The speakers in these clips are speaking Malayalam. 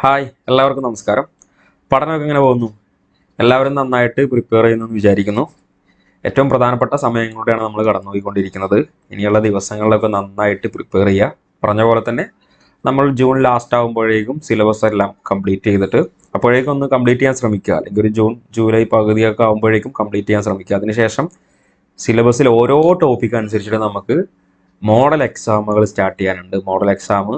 ഹായ് എല്ലാവർക്കും നമസ്കാരം. പഠനമൊക്കെ എങ്ങനെ പോകുന്നു? എല്ലാവരും നന്നായിട്ട് പ്രിപ്പയർ ചെയ്യുന്നെന്ന് വിചാരിക്കുന്നു. ഏറ്റവും പ്രധാനപ്പെട്ട സമയങ്ങളിലൂടെയാണ് നമ്മൾ കടന്നുപോയിക്കൊണ്ടിരിക്കുന്നത്. ഇനിയുള്ള ദിവസങ്ങളിലൊക്കെ നന്നായിട്ട് പ്രിപ്പയർ ചെയ്യുക. പറഞ്ഞ പോലെ തന്നെ നമ്മൾ ജൂൺ ലാസ്റ്റ് ആകുമ്പോഴേക്കും സിലബസ് എല്ലാം കംപ്ലീറ്റ് ചെയ്തിട്ട് അപ്പോഴേക്കും ഒന്ന് കംപ്ലീറ്റ് ചെയ്യാൻ ശ്രമിക്കുക. അല്ലെങ്കിൽ ഒരു ജൂൺ ജൂലൈ പകുതിയൊക്കെ ആകുമ്പോഴേക്കും കംപ്ലീറ്റ് ചെയ്യാൻ ശ്രമിക്കുക. അതിനുശേഷം സിലബസിൽ ഓരോ ടോപ്പിക് അനുസരിച്ചിട്ട് നമുക്ക് മോഡൽ എക്സാമുകൾ സ്റ്റാർട്ട് ചെയ്യാനുണ്ട്. മോഡൽ എക്സാം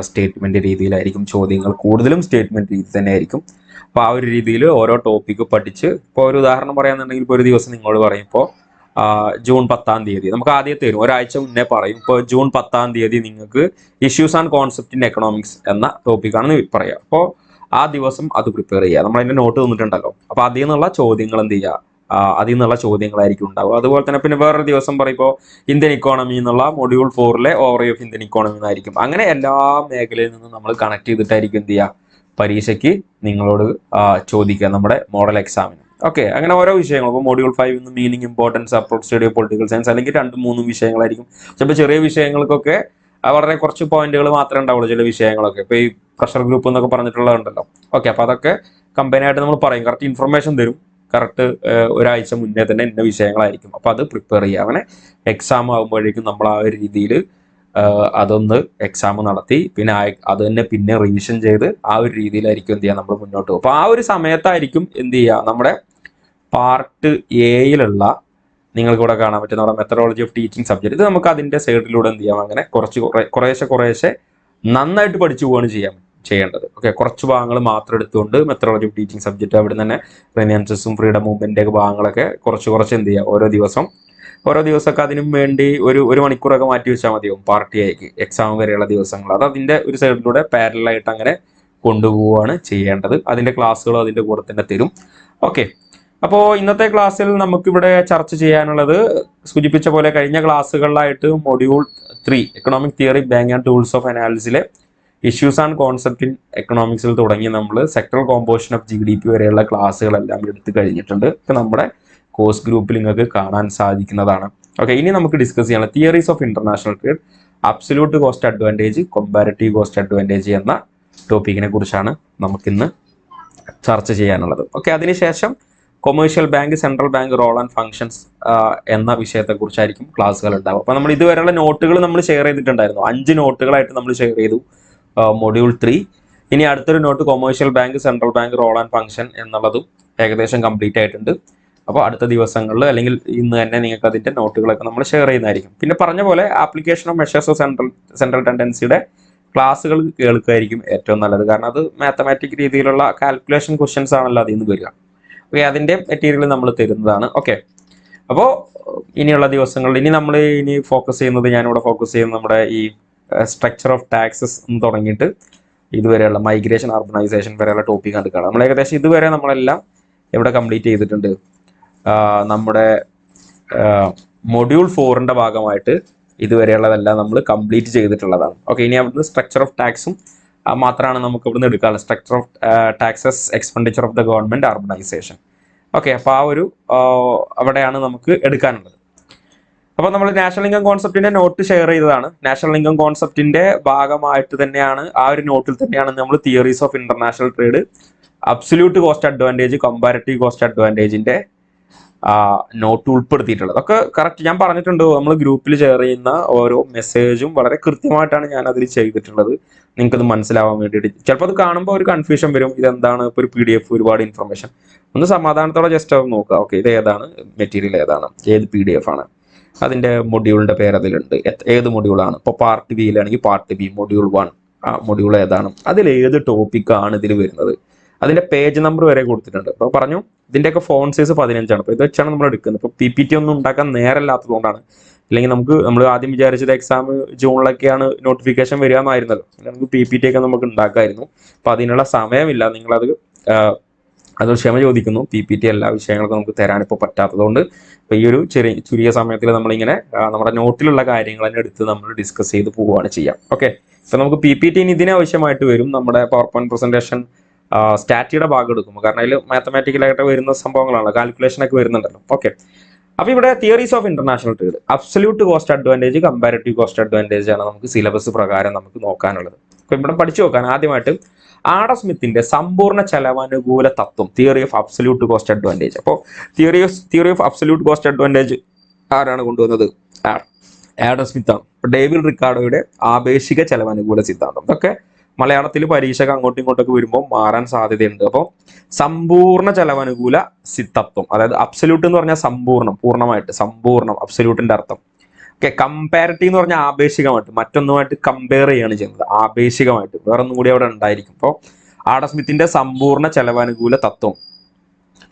സ്റ്റേറ്റ്മെന്റ് രീതിയിലായിരിക്കും, ചോദ്യങ്ങൾ കൂടുതലും സ്റ്റേറ്റ്മെന്റ് രീതി തന്നെ ആയിരിക്കും. അപ്പോൾ ആ ഒരു രീതിയിൽ ഓരോ ടോപ്പിക്ക് പഠിച്ച്, ഇപ്പോൾ ഒരു ഉദാഹരണം പറയാന്നുണ്ടെങ്കിൽ ഇപ്പോൾ ഒരു ദിവസം നിങ്ങളോട് പറയും, ഇപ്പോൾ ജൂൺ 10-ാം തീയതി നമുക്ക് ആദ്യത്തെ വരും, ഒരാഴ്ച മുന്നേ പറയും, ഇപ്പോൾ ജൂൺ 10-ാം തീയതി നിങ്ങൾക്ക് issues and concept in economics എന്ന ടോപ്പിക്കാണ് പറയുക. അപ്പോൾ ആ ദിവസം അത് പ്രിപ്പയർ ചെയ്യുക. നമ്മൾ അതിന്റെ നോട്ട് തന്നിട്ടുണ്ടല്ലോ, അപ്പോൾ അതിൽ നിന്നുള്ള ചോദ്യങ്ങൾ എന്ത് ചെയ്യുക, അതിൽ നിന്നുള്ള ചോദ്യങ്ങളായിരിക്കും ഉണ്ടാവുക. അതുപോലെ തന്നെ പിന്നെ വേറൊരു ദിവസം പറയുമ്പോൾ ഇന്ത്യൻ ഇക്കോണമി എന്നുള്ള മൊഡ്യൂൾ 4-ലെ ഓവർ ഓഫ് ഇന്ത്യൻ ഇക്കോണമി എന്നായിരിക്കും. അങ്ങനെ എല്ലാ മേഖലയിൽ നിന്നും നമ്മൾ കണക്ട് ചെയ്തിട്ടായിരിക്കും എന്ത് ചെയ്യുക, പരീക്ഷയ്ക്ക് നിങ്ങളോട് ചോദിക്കുക നമ്മുടെ മോഡൽ എക്സാമിന്. ഓക്കെ, അങ്ങനെ ഓരോ വിഷയങ്ങൾ, ഇപ്പോൾ module 5 meaning, importance, approach study of political science, അല്ലെങ്കിൽ 2-3 വിഷയങ്ങളായിരിക്കും. ചിലപ്പോൾ ചെറിയ വിഷയങ്ങൾക്കൊക്കെ വളരെ കുറച്ച് പോയിന്റുകൾ മാത്രമേ ഉണ്ടാവുള്ളൂ. ചില വിഷയങ്ങളൊക്കെ ഇപ്പോൾ ഈ പ്രഷർ ഗ്രൂപ്പ് എന്നൊക്കെ പറഞ്ഞിട്ടുള്ളതുണ്ടല്ലോ. ഓക്കെ, അപ്പോൾ അതൊക്കെ കമ്പനിയായിട്ട് നമ്മൾ പറയും, കറക്റ്റ് ഇൻഫർമേഷൻ തരും. കറക്റ്റ് ഒരാഴ്ച മുന്നേ തന്നെ ഇന്ന വിഷയങ്ങളായിരിക്കും. അപ്പോൾ അത് പ്രിപ്പയർ ചെയ്യുക. അങ്ങനെ എക്സാം ആകുമ്പോഴേക്കും നമ്മൾ ആ ഒരു രീതിയിൽ അതൊന്ന് എക്സാം നടത്തി പിന്നെ അത് തന്നെ പിന്നെ റിവിഷൻ ചെയ്ത് ആ ഒരു രീതിയിലായിരിക്കും എന്ത് ചെയ്യുക, നമ്മൾ മുന്നോട്ട് പോകും. അപ്പോൾ ആ ഒരു സമയത്തായിരിക്കും എന്ത് ചെയ്യുക, നമ്മുടെ പാർട്ട് എയിലുള്ള നിങ്ങൾക്ക് ഇവിടെ കാണാൻ പറ്റും നമ്മുടെ മെത്തഡോളജി ഓഫ് ടീച്ചിങ് സബ്ജക്ട്. ഇത് നമുക്ക് അതിന്റെ സൈഡിലൂടെ എന്ത് ചെയ്യാം, അങ്ങനെ കുറേശ്ശെ നന്നായിട്ട് പഠിച്ചു പോവുകയാണ് ചെയ്യേണ്ടത്. ഓക്കെ, കുറച്ച് ഭാഗങ്ങൾ മാത്രം എടുത്തുകൊണ്ട് മെത്തഡോളജി ഓഫ് ടീച്ചിങ് സബ്ജക്ട് അവിടെ തന്നെ റിനൻസസും ഫ്രീഡം മൂവ്മെന്റ് ഒക്കെ ഭാഗങ്ങളൊക്കെ കുറച്ച് എന്ത് ചെയ്യുക, ഓരോ ദിവസമൊക്കെ അതിനും വേണ്ടി ഒരു മണിക്കൂറൊക്കെ മാറ്റി വെച്ചാൽ മതിയാവും പാർട്ടി ആയിക്ക് എക്സാം വരെയുള്ള ദിവസങ്ങൾ. അത് അതിന്റെ ഒരു സൈഡിലൂടെ പാരലായിട്ട് അങ്ങനെ കൊണ്ടുപോവുകയാണ് ചെയ്യേണ്ടത്. അതിന്റെ ക്ലാസ്സുകളും അതിന്റെ കൂടെ തന്നെ തരും. ഓക്കെ, അപ്പോൾ ഇന്നത്തെ ക്ലാസ്സിൽ നമുക്കിവിടെ ചർച്ച ചെയ്യാനുള്ളത് സൂചിപ്പിച്ച പോലെ കഴിഞ്ഞ ക്ലാസ്സുകളിലായിട്ട് module 3 economic theory, bank and tools of അനാലിസിലെ ഇഷ്യൂസ് ആൻഡ് കോൺസെപ്റ്റ് ഇൻ എക്കണോമിക്സിൽ തുടങ്ങി നമ്മൾ സെക്ടറൽ കോമ്പോസിഷൻ ഓഫ് GDP വരെയുള്ള ക്ലാസ്സുകളെല്ലാം എടുത്തു കഴിഞ്ഞിട്ടുണ്ട്. ഇപ്പം നമ്മുടെ കോഴ്സ് ഗ്രൂപ്പിൽ നിങ്ങൾക്ക് കാണാൻ സാധിക്കുന്നതാണ്. ഓക്കെ, ഇനി നമുക്ക് ഡിസ്കസ് ചെയ്യാനുള്ള theories of international trade, absolute cost advantage, comparative cost advantage എന്ന ടോപ്പിക്കിനെ കുറിച്ചാണ് നമുക്കിന്ന് ചർച്ച ചെയ്യാനുള്ളത്. ഓക്കെ, അതിനുശേഷം commercial bank, central bank role and functions എന്ന വിഷയത്തെക്കുറിച്ചായിരിക്കും ക്ലാസ്സുകൾ ഉണ്ടാവും. അപ്പോൾ നമ്മൾ ഇതുവരെയുള്ള നോട്ടുകൾ നമ്മൾ ഷെയർ ചെയ്തിട്ടുണ്ടായിരുന്നു. 5 നോട്ടുകളായിട്ട് നമ്മൾ ഷെയർ ചെയ്തു മൊഡ്യൂൾ 3. ഇനി അടുത്തൊരു note commercial bank, central bank role and function എന്നുള്ളതും ഏകദേശം കംപ്ലീറ്റ് ആയിട്ടുണ്ട്. അപ്പോൾ അടുത്ത ദിവസങ്ങളിൽ അല്ലെങ്കിൽ ഇന്ന് തന്നെ നിങ്ങൾക്ക് അതിന്റെ നോട്ടുകളൊക്കെ നമ്മൾ ഷെയർ ചെയ്യുന്നതായിരിക്കും. പിന്നെ പറഞ്ഞ പോലെ application of measures of central ടെൻഡൻസിയുടെ ക്ലാസ്സുകൾ കേൾക്കുകയായിരിക്കും ഏറ്റവും നല്ലത്. കാരണം അത് മാത്തമാറ്റിക് രീതിയിലുള്ള കാൽക്കുലേഷൻ ക്വസ്റ്റ്യൻസ് ആണല്ലോ അതിൽ നിന്ന് വരിക. ഓക്കെ, അതിന്റെ മെറ്റീരിയൽ നമ്മൾ തരുന്നതാണ്. ഓക്കെ, അപ്പോൾ ഇനിയുള്ള ദിവസങ്ങളിൽ ഇനി ഫോക്കസ് ചെയ്യുന്നത്, ഞാനിവിടെ ഫോക്കസ് ചെയ്യുന്നത് നമ്മുടെ ഈ സ്ട്രക്ചർ ഓഫ് ടാക്സസ് എന്ന് തുടങ്ങിയിട്ട് ഇതുവരെയുള്ള മൈഗ്രേഷൻ, അർബനൈസേഷൻ വരെയുള്ള ടോപ്പിക് കണ്ടിട്ടാണ് നമ്മൾ ഏകദേശം ഇതുവരെ നമ്മളെല്ലാം എവിടെ കംപ്ലീറ്റ് ചെയ്തിട്ടുണ്ട്. നമ്മുടെ മൊഡ്യൂൾ 4-ന്റെ ഭാഗമായിട്ട് ഇതുവരെയുള്ളതെല്ലാം നമ്മൾ കംപ്ലീറ്റ് ചെയ്തിട്ടുള്ളതാണ്. ഓക്കെ, ഇനി അവിടുന്ന് സ്ട്രക്ചർ ഓഫ് ടാക്സും മാത്രമാണ് നമുക്ക് ഇവിടുന്ന് എടുക്കാനുള്ളത്. Structure of taxes, expenditure of the government, urbanisation. Okay, അപ്പോൾ ആ ഒരു അവിടെയാണ് നമുക്ക് എടുക്കാനുള്ളത്. അപ്പോൾ നമ്മൾ നാഷണൽ ഇൻകം കോൺസെപ്റ്റിന്റെ നോട്ട് ഷെയർ ചെയ്തതാണ്. നാഷണൽ ഇൻകം കോൺസെപ്റ്റിന്റെ ഭാഗമായിട്ട് തന്നെയാണ്, ആ ഒരു നോട്ടിൽ തന്നെയാണ് നമ്മൾ theories of international trade, absolute cost advantage, comparative cost അഡ്വാൻറ്റേജിന്റെ നോട്ട് ഉൾപ്പെടുത്തിയിട്ടുള്ളത്. അതൊക്കെ കറക്റ്റ് ഞാൻ പറഞ്ഞിട്ടുണ്ട്. നമ്മൾ ഗ്രൂപ്പിൽ ഷെയർ ചെയ്യുന്ന ഓരോ മെസ്സേജും വളരെ കൃത്യമായിട്ടാണ് ഞാൻ അതിൽ ചെയ്തിട്ടുള്ളത്. നിങ്ങൾക്കത് മനസ്സിലാവാൻ വേണ്ടിയിട്ട്. ചിലപ്പോൾ അത് കാണുമ്പോൾ ഒരു കൺഫ്യൂഷൻ വരും, ഇതെന്താണ് ഇപ്പോൾ ഒരു PDF ഒരുപാട് ഇൻഫർമേഷൻ. ഒന്ന് സമാധാനത്തോടെ ജസ്റ്റ് അത് നോക്കുക. ഓക്കെ, ഇത് ഏതാണ് മെറ്റീരിയൽ, ഏതാണ്, ഏത് PDF ആണ്, അതിന്റെ മൊഡ്യൂളിന്റെ പേര് അതിലുണ്ട്, ഏത് മൊഡ്യൂളാണ്. ഇപ്പോൾ പാർട്ട് ബിയിലാണെങ്കിൽ പാർട്ട് ബി മൊഡ്യൂൾ 1 മൊഡ്യൂൾ ഏതാണ്, അതിൽ ഏത് ടോപ്പിക്കാണ് ഇതിൽ വരുന്നത്, അതിന്റെ പേജ് നമ്പർ വരെ കൊടുത്തിട്ടുണ്ട്. അപ്പോൾ പറഞ്ഞു ഇതിന്റെയൊക്കെ ഫോൺ സൈസ് 15 ആണ്. അപ്പോൾ ഇത് വെച്ചാണ് നമ്മൾ എടുക്കുന്നത്. ഇപ്പോൾ PPT ഒന്നും ഉണ്ടാക്കാൻ നേരമില്ലാത്തതുകൊണ്ടാണ്. അല്ലെങ്കിൽ നമ്മൾ ആദ്യം വിചാരിച്ചത് എക്സാം ജൂണിലൊക്കെയാണ് നോട്ടിഫിക്കേഷൻ വരിക എന്നായിരുന്നല്ലോ. നമുക്ക് PPT ഒക്കെ നമുക്ക് ഉണ്ടാക്കാമായിരുന്നു. അപ്പോൾ അതിനുള്ള സമയമില്ല. നിങ്ങളത് അത് ക്ഷമ ചോദിക്കുന്നു. PPT എല്ലാ വിഷയങ്ങൾക്കും നമുക്ക് തരാൻ ഇപ്പോൾ പറ്റാത്തതുകൊണ്ട് ഇപ്പോൾ ഈ ഒരു ചുരുങ്ങിയ സമയത്തിൽ നമ്മളിങ്ങനെ നമ്മുടെ നോട്ടിലുള്ള കാര്യങ്ങൾ തന്നെ എടുത്ത് നമ്മൾ ഡിസ്കസ് ചെയ്ത് പോവുകയാണ് ചെയ്യാം. ഓക്കെ, ഇപ്പോൾ നമുക്ക് PPT ഇതിനാവശ്യമായിട്ട് വരും. നമ്മുടെ പവർ പോയിന്റ് പ്രസന്റേഷൻ സ്റ്റാറ്റിയുടെ ഭാഗം എടുക്കും. കാരണം അതിൽ മാത്തമാറ്റിക്കലായിട്ട് വരുന്ന സംഭവങ്ങളാണ്, കാൽക്കുലേഷൻ ഒക്കെ വരുന്നുണ്ടല്ലോ. ഓക്കെ, അപ്പൊ ഇവിടെ theories of international trade, absolute cost advantage, comparative cost advantage ആണ് നമുക്ക് സിലബസ് പ്രകാരം നമുക്ക് നോക്കാനുള്ളത്. അപ്പൊ ഇവിടെ പഠിച്ചു നോക്കാൻ ആദ്യമായിട്ട് ആഡം സ്മിത്തിന്റെ സമ്പൂർണ്ണ ചെലവനുകൂല തത്വം, theory of absolute cost advantage. അപ്പോൾ theory of absolute cost advantage ആരാണ് കൊണ്ടുവന്നത്? ആഡം സ്മിത്ത് ആണ്. ഡേവിഡ് റിക്കാർഡോയുടെ ആപേക്ഷിക ചെലവനുകൂല സിദ്ധാന്തം. ഇതൊക്കെ മലയാളത്തിൽ പരീക്ഷക്ക് അങ്ങോട്ടും ഇങ്ങോട്ടൊക്കെ വരുമ്പോൾ മാറാൻ സാധ്യതയുണ്ട്. അപ്പോൾ സമ്പൂർണ്ണ ചെലവനുകൂല തത്വം, അതായത് അബ്സല്യൂട്ട് എന്ന് പറഞ്ഞാൽ സമ്പൂർണ്ണം, പൂർണ്ണമായിട്ട്, സമ്പൂർണ്ണം അബ്സല്യൂട്ടിന്റെ അർത്ഥം. ഓക്കെ, കമ്പാരിറ്റീവ് എന്ന് പറഞ്ഞാൽ ആപേക്ഷികമായിട്ട്, മറ്റൊന്നുമായിട്ട് കമ്പയർ ചെയ്യാണ് ചെയ്യുന്നത്, ആപേക്ഷികമായിട്ട്, വേറൊന്നും കൂടി അവിടെ ഉണ്ടായിരിക്കും. അപ്പോൾ ആഡം സ്മിത്തിന്റെ സമ്പൂർണ്ണ ചെലവനുകൂല തത്വം,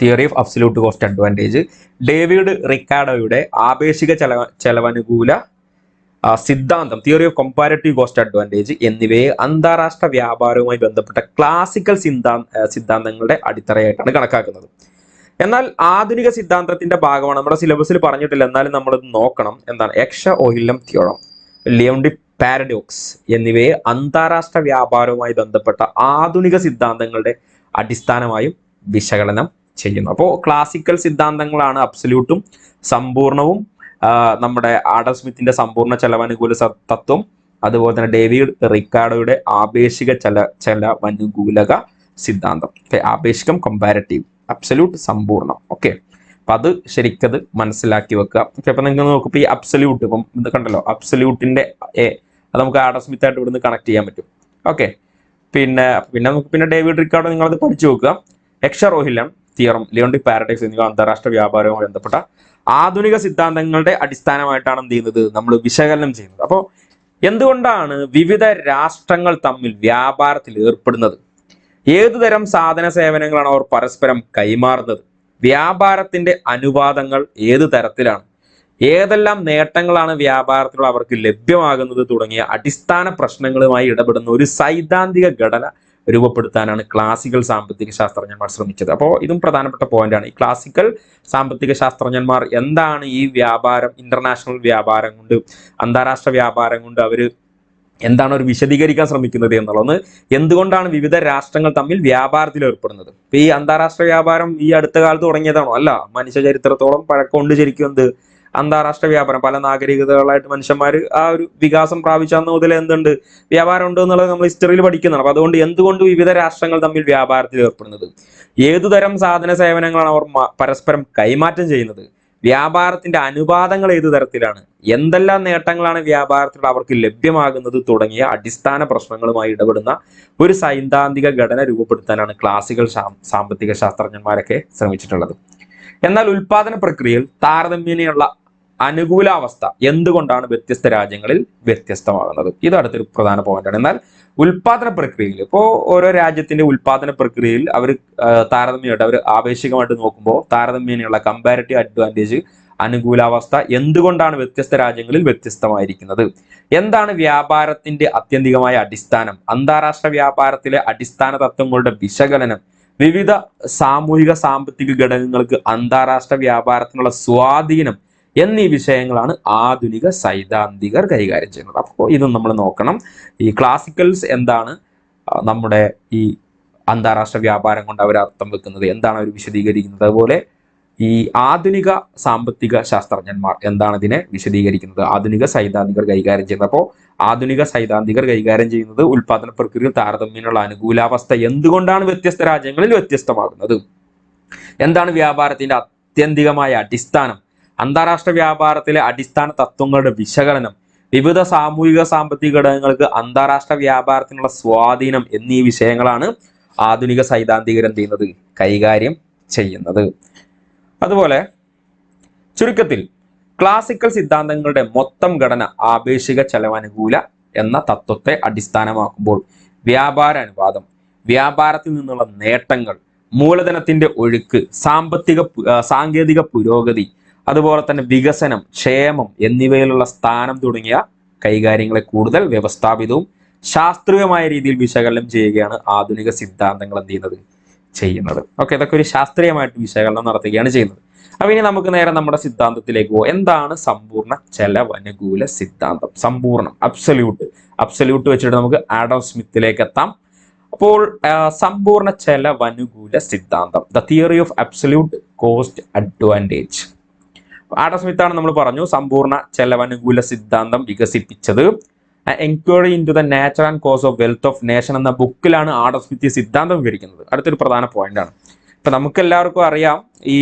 theory of absolute cost advantage, David റിക്കാർഡോയുടെ ആപേക്ഷിക ചെലവനുകൂല സിദ്ധാന്തം, theory of comparative cost advantage എന്നിവയെ അന്താരാഷ്ട്ര വ്യാപാരവുമായി ബന്ധപ്പെട്ട ക്ലാസിക്കൽ സിദ്ധാന്തങ്ങളുടെ അടിത്തറയായിട്ടാണ് കണക്കാക്കുന്നത്. എന്നാൽ ആധുനിക സിദ്ധാന്തത്തിന്റെ ഭാഗമാണ്, നമ്മുടെ സിലബസിൽ പറഞ്ഞിട്ടില്ല, എന്നാലും നമ്മളത് നോക്കണം. എന്താണ്? എക്സ്-ഓഹില്ലം തിയോറം, ലിയോണ്ടി പാരഡോക്സ് എന്നിവയെ അന്താരാഷ്ട്ര വ്യാപാരവുമായി ബന്ധപ്പെട്ട ആധുനിക സിദ്ധാന്തങ്ങളുടെ അടിസ്ഥാനമായും വിശകലനം ചെയ്യുന്നു. അപ്പോൾ ക്ലാസിക്കൽ സിദ്ധാന്തങ്ങളാണ് അബ്സല്യൂട്ടും സമ്പൂർണവും, നമ്മുടെ ആഡം സ്മിത്തിന്റെ സമ്പൂർണ്ണ ചെലവനുകൂല തത്വം, അതുപോലെ തന്നെ ഡേവിഡ് റിക്കാർഡോയുടെ ആപേക്ഷിക ചെലവനുകൂലക സിദ്ധാന്തം. ആപേക്ഷികം കമ്പാരറ്റീവ്, അബ്സല്യൂട്ട് സമ്പൂർണ്ണം. ഓക്കെ, അപ്പൊ അത് ശരിക്കത് മനസ്സിലാക്കി വെക്കുക. ഓക്കെ, അപ്പൊ നിങ്ങൾ നോക്കുമ്പോൾ ഈ അബ്സല്യൂട്ട്, ഇപ്പം ഇത് കണ്ടല്ലോ, അബ്സല്യൂട്ടിന്റെ അത് നമുക്ക് ആഡം സ്മിത്ത് ആയിട്ട് ഇവിടുന്ന് കണക്ട് ചെയ്യാൻ പറ്റും. ഓക്കെ, പിന്നെ ഡേവിഡ് റിക്കാർഡോ നിങ്ങളത് പഠിച്ചു നോക്കുക. എക്സ്-ഓഹില്ലം തിയറം, ലിയോണ്ടി പാരഡോക്സ് എന്നിവ അന്താരാഷ്ട്ര വ്യാപാരവുമായി ബന്ധപ്പെട്ട ആധുനിക സിദ്ധാന്തങ്ങളുടെ അടിസ്ഥാനമായിട്ടാണ് എന്ത് ചെയ്യുന്നത്? നമ്മൾ വിശകലനം ചെയ്യുന്നത്. അപ്പോൾ എന്തുകൊണ്ടാണ് വിവിധ രാഷ്ട്രങ്ങൾ തമ്മിൽ വ്യാപാരത്തിൽ ഏർപ്പെടുന്നത്? ഏതുതരം സാധന സേവനങ്ങളാണ് അവർ പരസ്പരം കൈമാറുന്നത്? വ്യാപാരത്തിന്റെ അനുപാതങ്ങൾ ഏത് തരത്തിലാണ്? ഏതെല്ലാം നേട്ടങ്ങളാണ് വ്യാപാരത്തിലൂടെ അവർക്ക് ലഭ്യമാകുന്നത്? തുടങ്ങിയ അടിസ്ഥാന പ്രശ്നങ്ങളുമായി ഇടപെടുന്ന ഒരു സൈദ്ധാന്തിക ഘടന രൂപപ്പെടുത്താനാണ് ക്ലാസിക്കൽ സാമ്പത്തിക ശാസ്ത്രജ്ഞന്മാർ ശ്രമിച്ചത്. അപ്പോൾ ഇതും പ്രധാനപ്പെട്ട പോയിന്റാണ്. ഈ ക്ലാസിക്കൽ സാമ്പത്തിക ശാസ്ത്രജ്ഞന്മാർ എന്താണ് ഈ വ്യാപാരം, ഇന്റർനാഷണൽ വ്യാപാരം കൊണ്ട്, അന്താരാഷ്ട്ര വ്യാപാരം കൊണ്ട് അവർ എന്താണ് അവർ വിശദീകരിക്കാൻ ശ്രമിക്കുന്നത് എന്നുള്ളത്. എന്തുകൊണ്ടാണ് വിവിധ രാഷ്ട്രങ്ങൾ തമ്മിൽ വ്യാപാരത്തിൽ ഏർപ്പെടുന്നത്? ഇപ്പൊ ഈ അന്താരാഷ്ട്ര വ്യാപാരം ഈ അടുത്ത കാലത്ത് തുടങ്ങിയതാണോ? അല്ല, മനുഷ്യ ചരിത്രത്തോളം പഴക്കമുണ്ട് ശരിക്കും. എന്ത് അന്താരാഷ്ട്ര വ്യാപാരം, പല നാഗരികതകളായിട്ട് മനുഷ്യന്മാർ ആ ഒരു വികാസം പ്രാപിച്ച അന്ന് മുതൽ എന്തുണ്ട്, വ്യാപാരം ഉണ്ട് എന്നുള്ളത് നമ്മൾ ഹിസ്റ്ററിയിൽ പഠിക്കുന്നതാണ്. അപ്പൊ അതുകൊണ്ട് എന്തുകൊണ്ട് വിവിധ രാഷ്ട്രങ്ങൾ തമ്മിൽ വ്യാപാരത്തിൽ ഏർപ്പെടുന്നത്? ഏതുതരം സാധന സേവനങ്ങളാണ് അവർ പരസ്പരം കൈമാറ്റം ചെയ്യുന്നത്? വ്യാപാരത്തിന്റെ അനുപാതങ്ങൾ ഏതു തരത്തിലാണ്? എന്തെല്ലാം നേട്ടങ്ങളാണ് വ്യാപാരത്തിൽ അവർക്ക് ലഭ്യമാകുന്നത്? തുടങ്ങിയ അടിസ്ഥാന പ്രശ്നങ്ങളുമായി ഇടപെടുന്ന ഒരു സൈദ്ധാന്തിക ഘടന രൂപപ്പെടുത്താനാണ് ക്ലാസിക്കൽ സാമ്പത്തിക ശാസ്ത്രജ്ഞന്മാരൊക്കെ ശ്രമിച്ചിട്ടുള്ളത്. എന്നാൽ ഉൽപാദന പ്രക്രിയയിൽ താരതമ്യേനയുള്ള അനുകൂലാവസ്ഥ എന്തുകൊണ്ടാണ് വ്യത്യസ്ത രാജ്യങ്ങളിൽ വ്യത്യസ്തമാകുന്നത്? ഇത് അടുത്തൊരു പ്രധാന പോയിന്റാണ്. എന്നാൽ ഉൽപാദന പ്രക്രിയയിൽ ഇപ്പോൾ ഓരോ രാജ്യത്തിന്റെ ഉൽപാദന പ്രക്രിയയിൽ അവർ താരതമ്യമായിട്ട്, അവർ ആപേക്ഷികമായിട്ട് നോക്കുമ്പോൾ താരതമ്യേനയുള്ള കമ്പാരിറ്റീവ് അഡ്വാൻറ്റേജ്, അനുകൂലാവസ്ഥ എന്തുകൊണ്ടാണ് വ്യത്യസ്ത രാജ്യങ്ങളിൽ വ്യത്യസ്തമായിരിക്കുന്നത്? എന്താണ് വ്യാപാരത്തിന്റെ ആത്യന്തികമായ അടിസ്ഥാനം? അന്താരാഷ്ട്ര വ്യാപാരത്തിലെ അടിസ്ഥാന തത്വങ്ങളുടെ വിശകലനം, വിവിധ സാമൂഹിക സാമ്പത്തിക ഘടകങ്ങൾക്ക് അന്താരാഷ്ട്ര വ്യാപാരത്തിനുള്ള സ്വാധീനം എന്നീ വിഷയങ്ങളാണ് ആധുനിക സൈദ്ധാന്തികർ കൈകാര്യം ചെയ്യുന്നത്. അപ്പോൾ ഇതും നമ്മൾ നോക്കണം. ഈ ക്ലാസിക്കൽസ് എന്താണ് നമ്മുടെ ഈ അന്താരാഷ്ട്ര വ്യാപാരം കൊണ്ട് അവർ അർത്ഥം വെക്കുന്നത്, എന്താണ് അവർ വിശദീകരിക്കുന്നത്, അതുപോലെ ഈ ആധുനിക സാമ്പത്തിക ശാസ്ത്രജ്ഞന്മാർ എന്താണ് ഇതിനെ വിശദീകരിക്കുന്നത്, ആധുനിക സൈദ്ധാന്തികർ കൈകാര്യം ചെയ്യുന്നത്. അപ്പോൾ ആധുനിക സൈദ്ധാന്തികർ കൈകാര്യം ചെയ്യുന്നത് ഉൽപാദന പ്രക്രിയയിൽ താരതമ്യമുള്ള അനുകൂലാവസ്ഥ എന്തുകൊണ്ടാണ് വ്യത്യസ്ത രാജ്യങ്ങളിൽ വ്യത്യസ്തമാകുന്നത്, എന്താണ് വ്യാപാരത്തിന്റെ ആത്യന്തികമായ അടിസ്ഥാനം, അന്താരാഷ്ട്ര വ്യാപാരത്തിലെ അടിസ്ഥാന തത്വങ്ങളുടെ വിശകലനം, വിവിധ സാമൂഹിക സാമ്പത്തിക ഘടകങ്ങൾക്ക് അന്താരാഷ്ട്ര വ്യാപാരത്തിനുള്ള സ്വാധീനം എന്നീ വിഷയങ്ങളാണ് ആധുനിക സൈദ്ധാന്തികർ എന്ത് ചെയ്യുന്നത്, കൈകാര്യം ചെയ്യുന്നത്. അതുപോലെ ചുരുക്കത്തിൽ ക്ലാസിക്കൽ സിദ്ധാന്തങ്ങളുടെ മൊത്തം ഘടന ആപേക്ഷിക ചെലവനുകൂല എന്ന തത്വത്തെ അടിസ്ഥാനമാക്കുമ്പോൾ വ്യാപാര അനുപാതം, വ്യാപാരത്തിൽ നിന്നുള്ള നേട്ടങ്ങൾ, മൂലധനത്തിന്റെ ഒഴുക്ക്, സാങ്കേതിക പുരോഗതി, അതുപോലെ തന്നെ വികസനം, ക്ഷേമം എന്നിവയിലുള്ള സ്ഥാനം തുടങ്ങിയ കൈകാര്യങ്ങളെ കൂടുതൽ വ്യവസ്ഥാപിതവും ശാസ്ത്രീയമായ രീതിയിൽ വിശകലനം ചെയ്യുകയാണ് ആധുനിക സിദ്ധാന്തങ്ങൾ എന്ത് ചെയ്യുന്നത്. ഓക്കെ, ഇതൊക്കെ ഒരു ശാസ്ത്രീയമായിട്ട് വിശകലനം നടത്തുകയാണ് ചെയ്യുന്നത്. അപ്പൊ ഇനി നമുക്ക് നേരെ നമ്മുടെ സിദ്ധാന്തത്തിലേക്ക് പോകാം. എന്താണ് സമ്പൂർണ്ണ ചെലവനുകൂല സിദ്ധാന്തം? സമ്പൂർണ്ണം, അബ്സല്യൂട്ട് വെച്ചിട്ട് നമുക്ക് ആഡം സ്മിത്തിലേക്ക് എത്താം. അപ്പോൾ സമ്പൂർണ്ണ ചെലവനുകൂല സിദ്ധാന്തം, the theory of absolute cost advantage. Adam സ്മിത്താണ് നമ്മൾ പറഞ്ഞു സമ്പൂർണ്ണ ചെലവനുകൂല സിദ്ധാന്തം വികസിപ്പിച്ചത്. Enquiry into the nature and cause of wealth of nation എന്ന ബുക്കിലാണ് ആഡം സ്മിത്ത് ഈ സിദ്ധാന്തം വിവരിക്കുന്നത്. അടുത്തൊരു പ്രധാന പോയിന്റാണ്. ഇപ്പൊ നമുക്ക് എല്ലാവർക്കും അറിയാം ഈ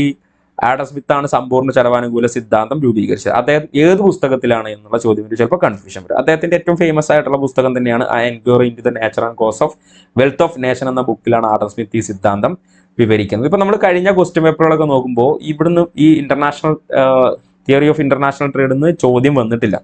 ആഡം സ്മിത്ത് ആണ് സമ്പൂർണ്ണ ചെലവാനുകൂല സിദ്ധാന്തം രൂപീകരിച്ചത്. അദ്ദേഹം ഏത് പുസ്തകത്തിലാണ് എന്നുള്ള ചോദ്യം ചിലപ്പോൾ കൺഫ്യൂഷൻ വരും. അദ്ദേഹത്തിന്റെ ഏറ്റവും ഫേമസ് ആയിട്ടുള്ള പുസ്തകം തന്നെയാണ് enquiry into the nature and cause of wealth of nation എന്ന ബുക്കിലാണ് ആഡം സ്മിത്ത് ഈ സിദ്ധാന്തം വിവരിക്കുന്നത്. ഇപ്പൊ നമ്മൾ കഴിഞ്ഞ ക്വസ്റ്റ്യൻ പേപ്പറുകളൊക്കെ നോക്കുമ്പോൾ ഇവിടുന്ന് ഈ ഇന്റർനാഷണൽ തിയറി ഓഫ് ഇന്റർനാഷണൽ ട്രേഡിൽ നിന്ന് ചോദ്യം വന്നിട്ടില്ല.